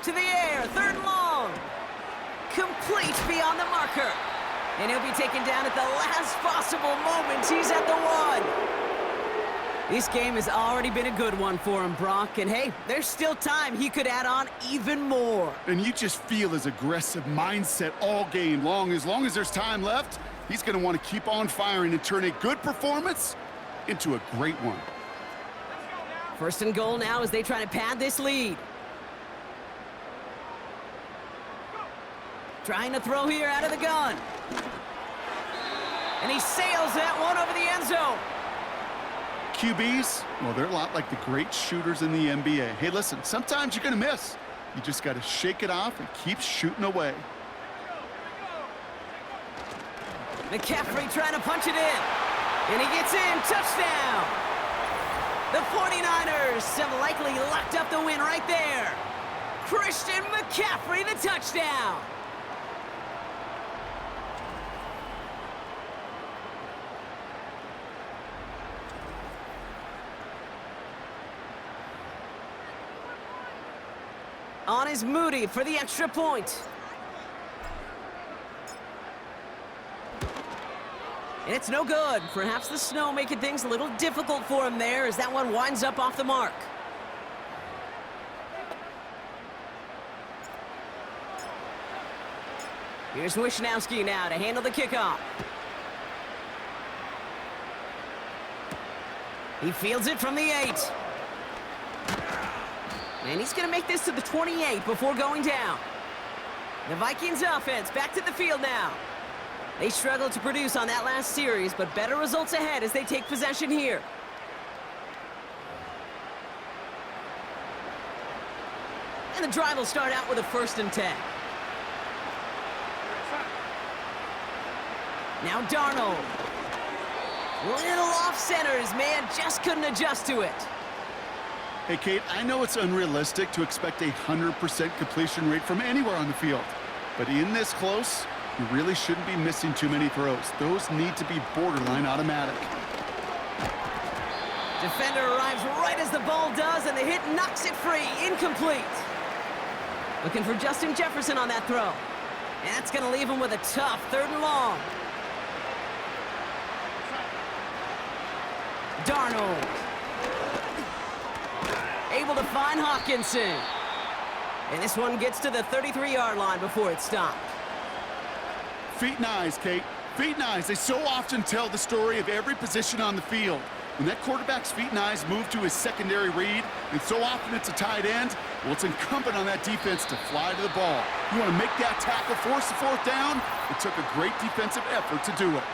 To the air, 3rd and long. Complete beyond the marker. And he'll be taken down at the last possible moment. He's at the 1. This game has already been a good one for him, Brock. And hey, there's still time he could add on even more. And you just feel his aggressive mindset all game long. As there's time left, he's going to want to keep on firing and turn a good performance into a great one. 1st and goal now as they try to pad this lead. Trying to throw here out of the gun. And he sails that one over the end zone. QBs, well, they're a lot like the great shooters in the NBA. Hey, listen, sometimes you're going to miss. You just got to shake it off and keep shooting away. McCaffrey trying to punch it in. And he gets in. Touchdown. The 49ers have likely locked up the win right there. Christian McCaffrey, the touchdown. On is Moody for the extra point. And it's no good. Perhaps the snow making things a little difficult for him there as that one winds up off the mark. Here's Wisnowski now to handle the kickoff. He fields it from the 8. And he's going to make this to the 28 before going down. The Vikings offense back to the field now. They struggled to produce on that last series, but better results ahead as they take possession here. And the drive will start out with a 1st and 10. Now Darnold. Little off center. His man just couldn't adjust to it. Hey, Kate, I know it's unrealistic to expect a 100% completion rate from anywhere on the field. But in this close, you really shouldn't be missing too many throws. Those need to be borderline automatic. Defender arrives right as the ball does, and the hit knocks it free. Incomplete. Looking for Justin Jefferson on that throw. And that's going to leave him with a tough 3rd and long. Darnold. Able to find Hawkinson. And this one gets to the 33-yard line before it's stopped. Feet and eyes, Kate. Feet and eyes. They so often tell the story of every position on the field. When that quarterback's feet and eyes move to his secondary read, and so often it's a tight end, well, it's incumbent on that defense to fly to the ball. You want to make that tackle, force the 4th down? It took a great defensive effort to do it.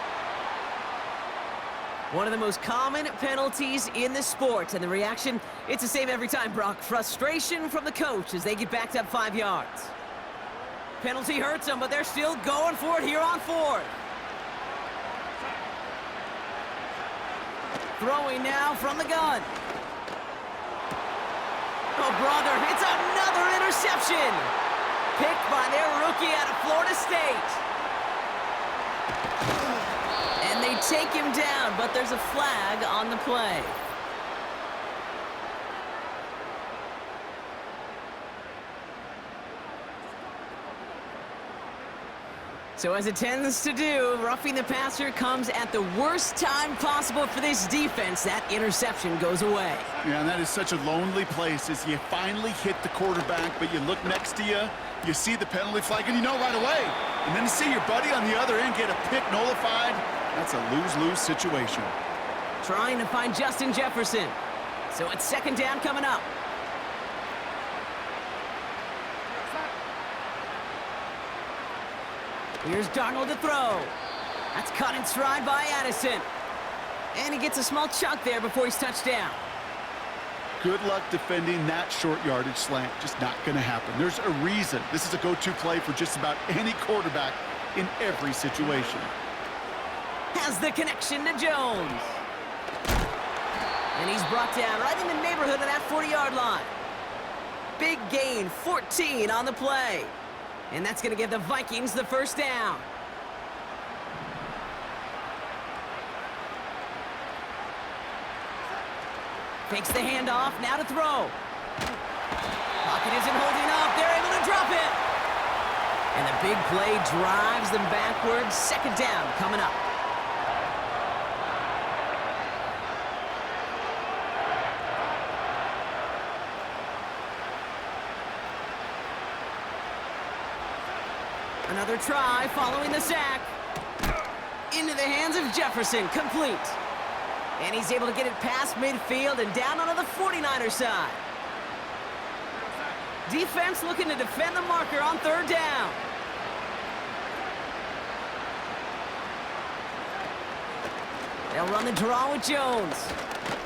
One of the most common penalties in the sport, and the reaction, it's the same every time, Brock. Frustration from the coach as they get backed up 5 yards. Penalty hurts them, but they're still going for it here on 4th. Throwing now from the gun. Oh, brother, it's another interception. Picked by their rookie out of Florida State. And they take him down, but there's a flag on the play. So as it tends to do, roughing the passer comes at the worst time possible for this defense. That interception goes away. Yeah, and that is such a lonely place as you finally hit the quarterback, but you look next to you, you see the penalty flag, and you know right away. And then to see your buddy on the other end get a pick nullified, that's a lose-lose situation. Trying to find Justin Jefferson. So it's 2nd down coming up. Here's Darnold to throw. That's caught in stride by Addison. And he gets a small chunk there before he's touched down. Good luck defending that short yardage slant. Just not going to happen. There's a reason this is a go-to play for just about any quarterback in every situation. Has the connection to Jones. And he's brought down right in the neighborhood of that 40-yard line. Big gain, 14 on the play. And that's going to give the Vikings the 1st down. Fakes the handoff, now to throw. Pocket isn't holding up, they're able to drop it. And the big play drives them backwards. 2nd down coming up. Another try following the sack. Into the hands of Jefferson, complete. And he's able to get it past midfield and down onto the 49er side. Defense looking to defend the marker on 3rd down. They'll run the draw with Jones.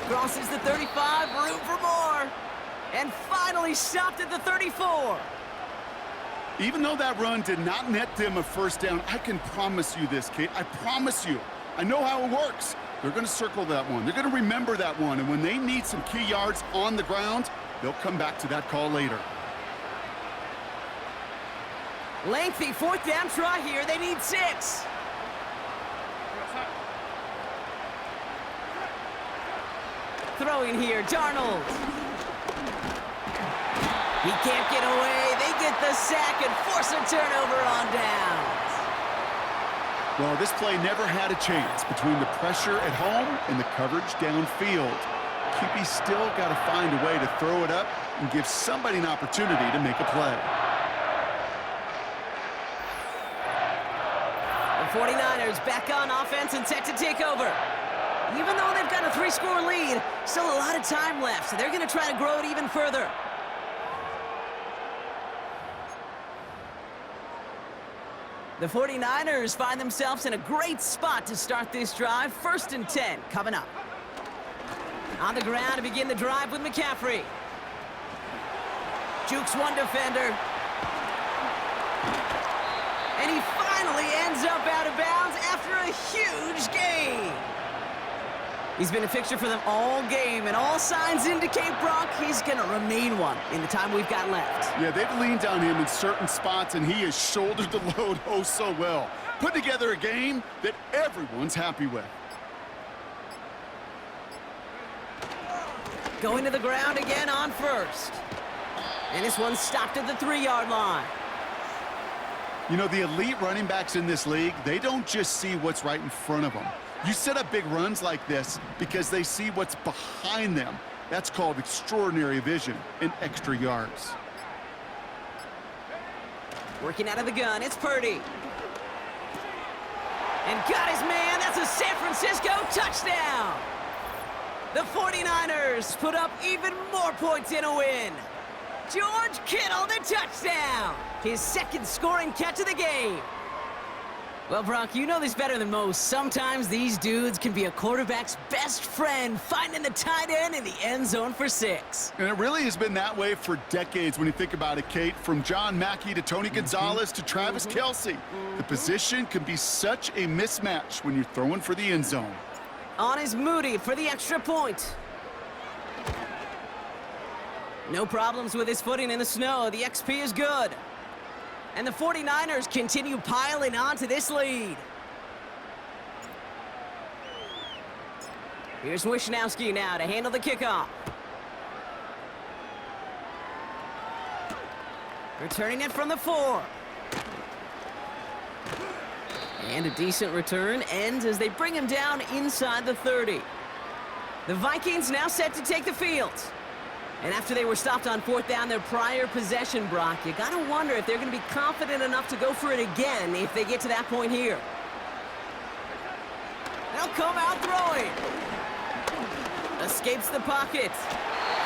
Crosses the 35, room for more. And finally stopped at the 34. Even though that run did not net them a 1st down, I can promise you this, Kate. I promise you. I know how it works. They're going to circle that one. They're going to remember that one. And when they need some key yards on the ground, they'll come back to that call later. Lengthy 4th down try here. They need 6. Throwing here, Darnold. He can't get away. They get the sack and force a turnover on downs. Well, this play never had a chance between the pressure at home and the coverage downfield. QB still got to find a way to throw it up and give somebody an opportunity to make a play. 49ers back on offense and set to take over. Even though they've got a 3-score lead, still a lot of time left, so they're going to try to grow it even further. The 49ers find themselves in a great spot to start this drive. 1st and 10 coming up. On the ground to begin the drive with McCaffrey. Jukes one defender. And he finally ends up out of bounds after a huge gain. He's been a fixture for them all game, and all signs indicate, Brock, he's going to remain one in the time we've got left. Yeah, they've leaned on him in certain spots, and he has shouldered the load oh so well. Put together a game that everyone's happy with. Going to the ground again on 1st. And this one's stopped at the 3-yard line. You know, the elite running backs in this league, they don't just see what's right in front of them. You set up big runs like this because they see what's behind them. That's called extraordinary vision and extra yards. Working out of the gun, it's Purdy. And got his man, that's a San Francisco touchdown! The 49ers put up even more points in a win. George Kittle, the touchdown! His 2nd scoring catch of the game. Well, Brock, you know this better than most. Sometimes these dudes can be a quarterback's best friend, finding the tight end in the end zone for 6. And it really has been that way for decades when you think about it, Kate. From John Mackey to Tony Gonzalez to Travis Kelce. The position can be such a mismatch when you're throwing for the end zone. On is Moody for the extra point. No problems with his footing in the snow. The XP is good. And the 49ers continue piling onto this lead. Here's Wishnowski now to handle the kickoff. Returning it from the 4. And a decent return ends as they bring him down inside the 30. The Vikings now set to take the field. And after they were stopped on 4th down their prior possession, Brock, you got to wonder if they're going to be confident enough to go for it again if they get to that point here. They'll come out throwing. Escapes the pocket.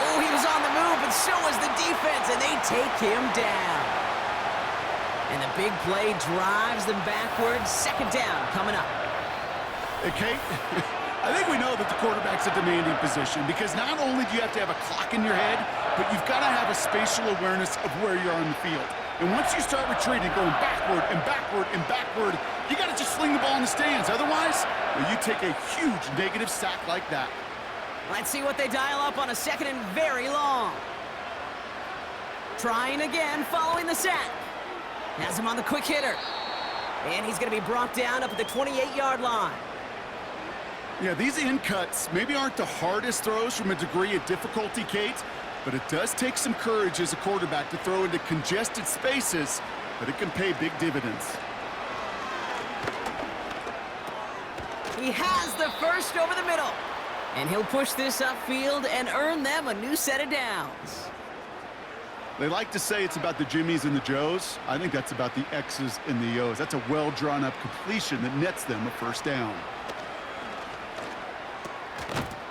Oh, he was on the move, but so was the defense, and they take him down. And the big play drives them backwards. 2nd down coming up. Hey, Kate, I think we know that the quarterback's a demanding position because not only do you have to have a clock in your head, but you've got to have a spatial awareness of where you are on the field. And once you start retreating, going backward and backward and backward, you got to just fling the ball in the stands. Otherwise, well, you take a huge negative sack like that. Let's see what they dial up on a 2nd and very long. Trying again following the sack. Has him on the quick hitter. And he's going to be brought down up at the 28-yard line. Yeah, these in cuts maybe aren't the hardest throws from a degree of difficulty, Kate, but it does take some courage as a quarterback to throw into congested spaces, but it can pay big dividends. He has the 1st over the middle. And he'll push this upfield and earn them a new set of downs. They like to say it's about the Jimmies and the Joes. I think that's about the X's and the O's. That's a well-drawn-up completion that nets them a 1st down.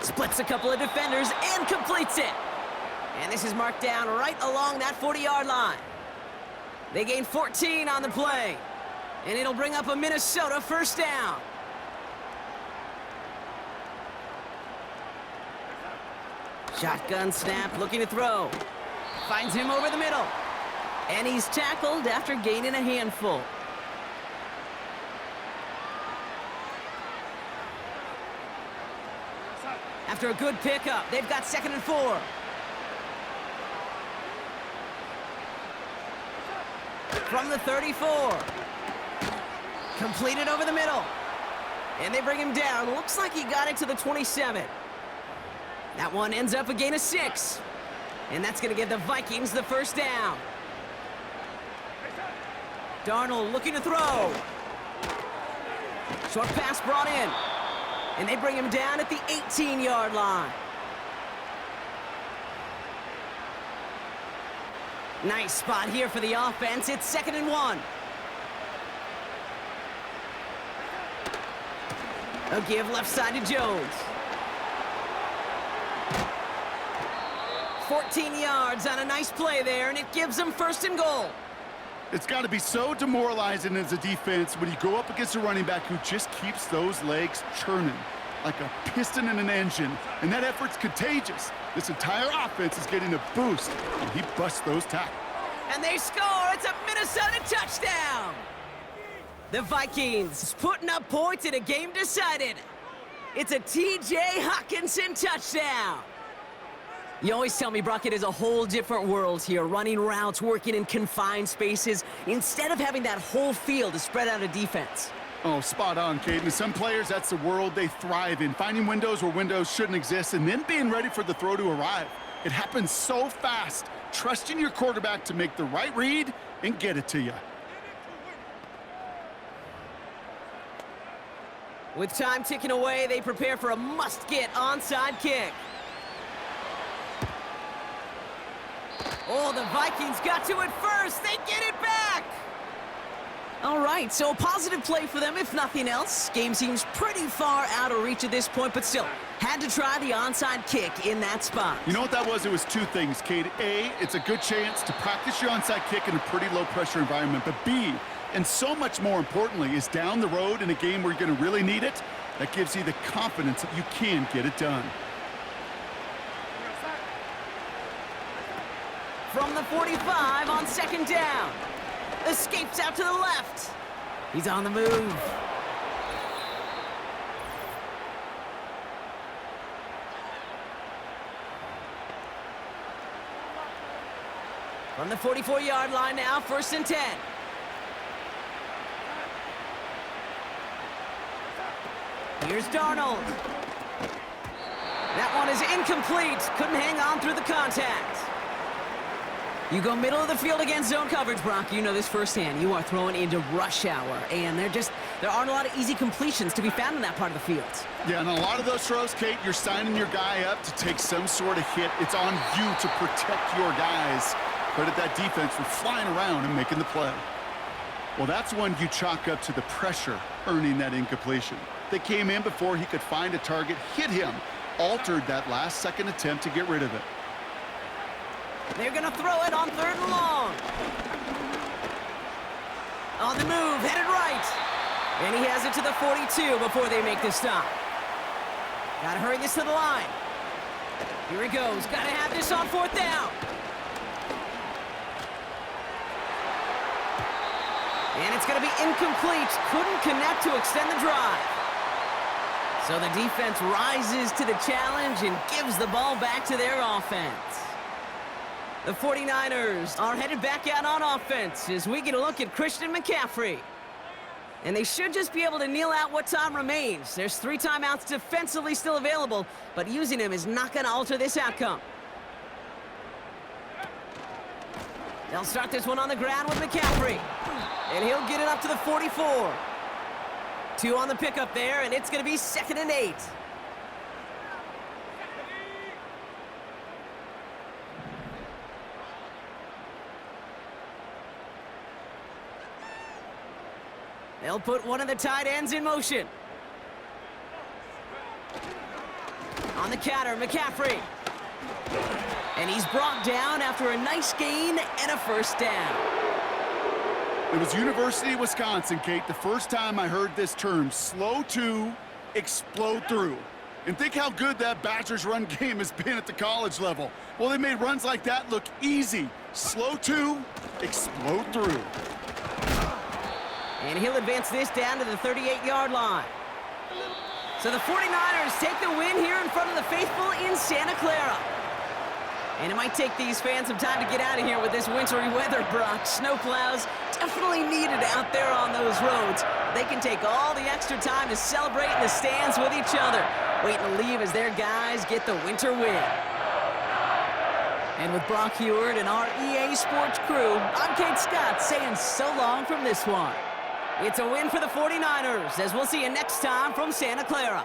Splits a couple of defenders and completes it. And this is marked down right along that 40-yard line. They gain 14 on the play. And it'll bring up a Minnesota 1st down. Shotgun snap, looking to throw. Finds him over the middle. And he's tackled after gaining a handful. After a good pickup, they've got 2nd and 4. From the 34. Completed over the middle. And they bring him down. Looks like he got it to the 27. That one ends up a gain of 6. And that's going to give the Vikings the 1st down. Darnold looking to throw. Short pass brought in. And they bring him down at the 18-yard line. Nice spot here for the offense. It's 2nd and 1. A give left side to Jones. 14 yards on a nice play there, and it gives them 1st and goal. It's got to be so demoralizing as a defense when you go up against a running back who just keeps those legs churning like a piston in an engine, and that effort's contagious. This entire offense is getting a boost, and he busts those tackles. And they score. It's a Minnesota touchdown. The Vikings putting up points in a game decided. It's a T.J. Hockenson touchdown. You always tell me, Brock, it is a whole different world here, running routes, working in confined spaces, instead of having that whole field to spread out a defense. Oh, spot on, Caden. Some players, that's the world they thrive in, finding windows where windows shouldn't exist and then being ready for the throw to arrive. It happens so fast, trusting your quarterback to make the right read and get it to you. With time ticking away, they prepare for a must-get onside kick. Oh, the Vikings got to it first. They get it back. All right, so a positive play for them, if nothing else. Game seems pretty far out of reach at this point, but still, had to try the onside kick in that spot. You know what that was? It was 2 things, Cade. A, it's a good chance to practice your onside kick in a pretty low-pressure environment. But B, and so much more importantly, is down the road in a game where you're going to really need it, that gives you the confidence that you can get it done. From the 45 on 2nd down. Escapes out to the left. He's on the move. From the 44-yard line now, 1st and 10. Here's Darnold. That one is incomplete. Couldn't hang on through the contact. You go middle of the field against zone coverage, Brock. You know this firsthand. You are throwing into rush hour, and there aren't a lot of easy completions to be found in that part of the field. Yeah, and a lot of those throws, Kate, you're signing your guy up to take some sort of hit. It's on you to protect your guys. Credit that defense for flying around and making the play. Well, that's one you chalk up to the pressure earning that incompletion. They came in before he could find a target, hit him, altered that last-second attempt to get rid of it. They're going to throw it on 3rd and long. On the move, headed right. And he has it to the 42 before they make the stop. Got to hurry this to the line. Here he goes. Got to have this on 4th down. And it's going to be incomplete. Couldn't connect to extend the drive. So the defense rises to the challenge and gives the ball back to their offense. The 49ers are headed back out on offense as we get a look at Christian McCaffrey. And they should just be able to kneel out what time remains. There's 3 timeouts defensively still available, but using them is not going to alter this outcome. They'll start this one on the ground with McCaffrey. And he'll get it up to the 44. 2 on the pickup there, and it's going to be 2nd and 8. They'll put one of the tight ends in motion. On the counter, McCaffrey. And he's brought down after a nice gain and a 1st down. It was University of Wisconsin, Kate, the first time I heard this term, slow to explode through. And think how good that Badgers run game has been at the college level. Well, they made runs like that look easy. Slow to explode through. And he'll advance this down to the 38-yard line. So the 49ers take the win here in front of the faithful in Santa Clara. And it might take these fans some time to get out of here with this wintry weather, Brock. Snowplows definitely needed out there on those roads. They can take all the extra time to celebrate in the stands with each other, waiting to leave as their guys get the winter win. And with Brock Heward and our EA Sports crew, I'm Kate Scott saying so long from this one. It's a win for the 49ers, as we'll see you next time from Santa Clara.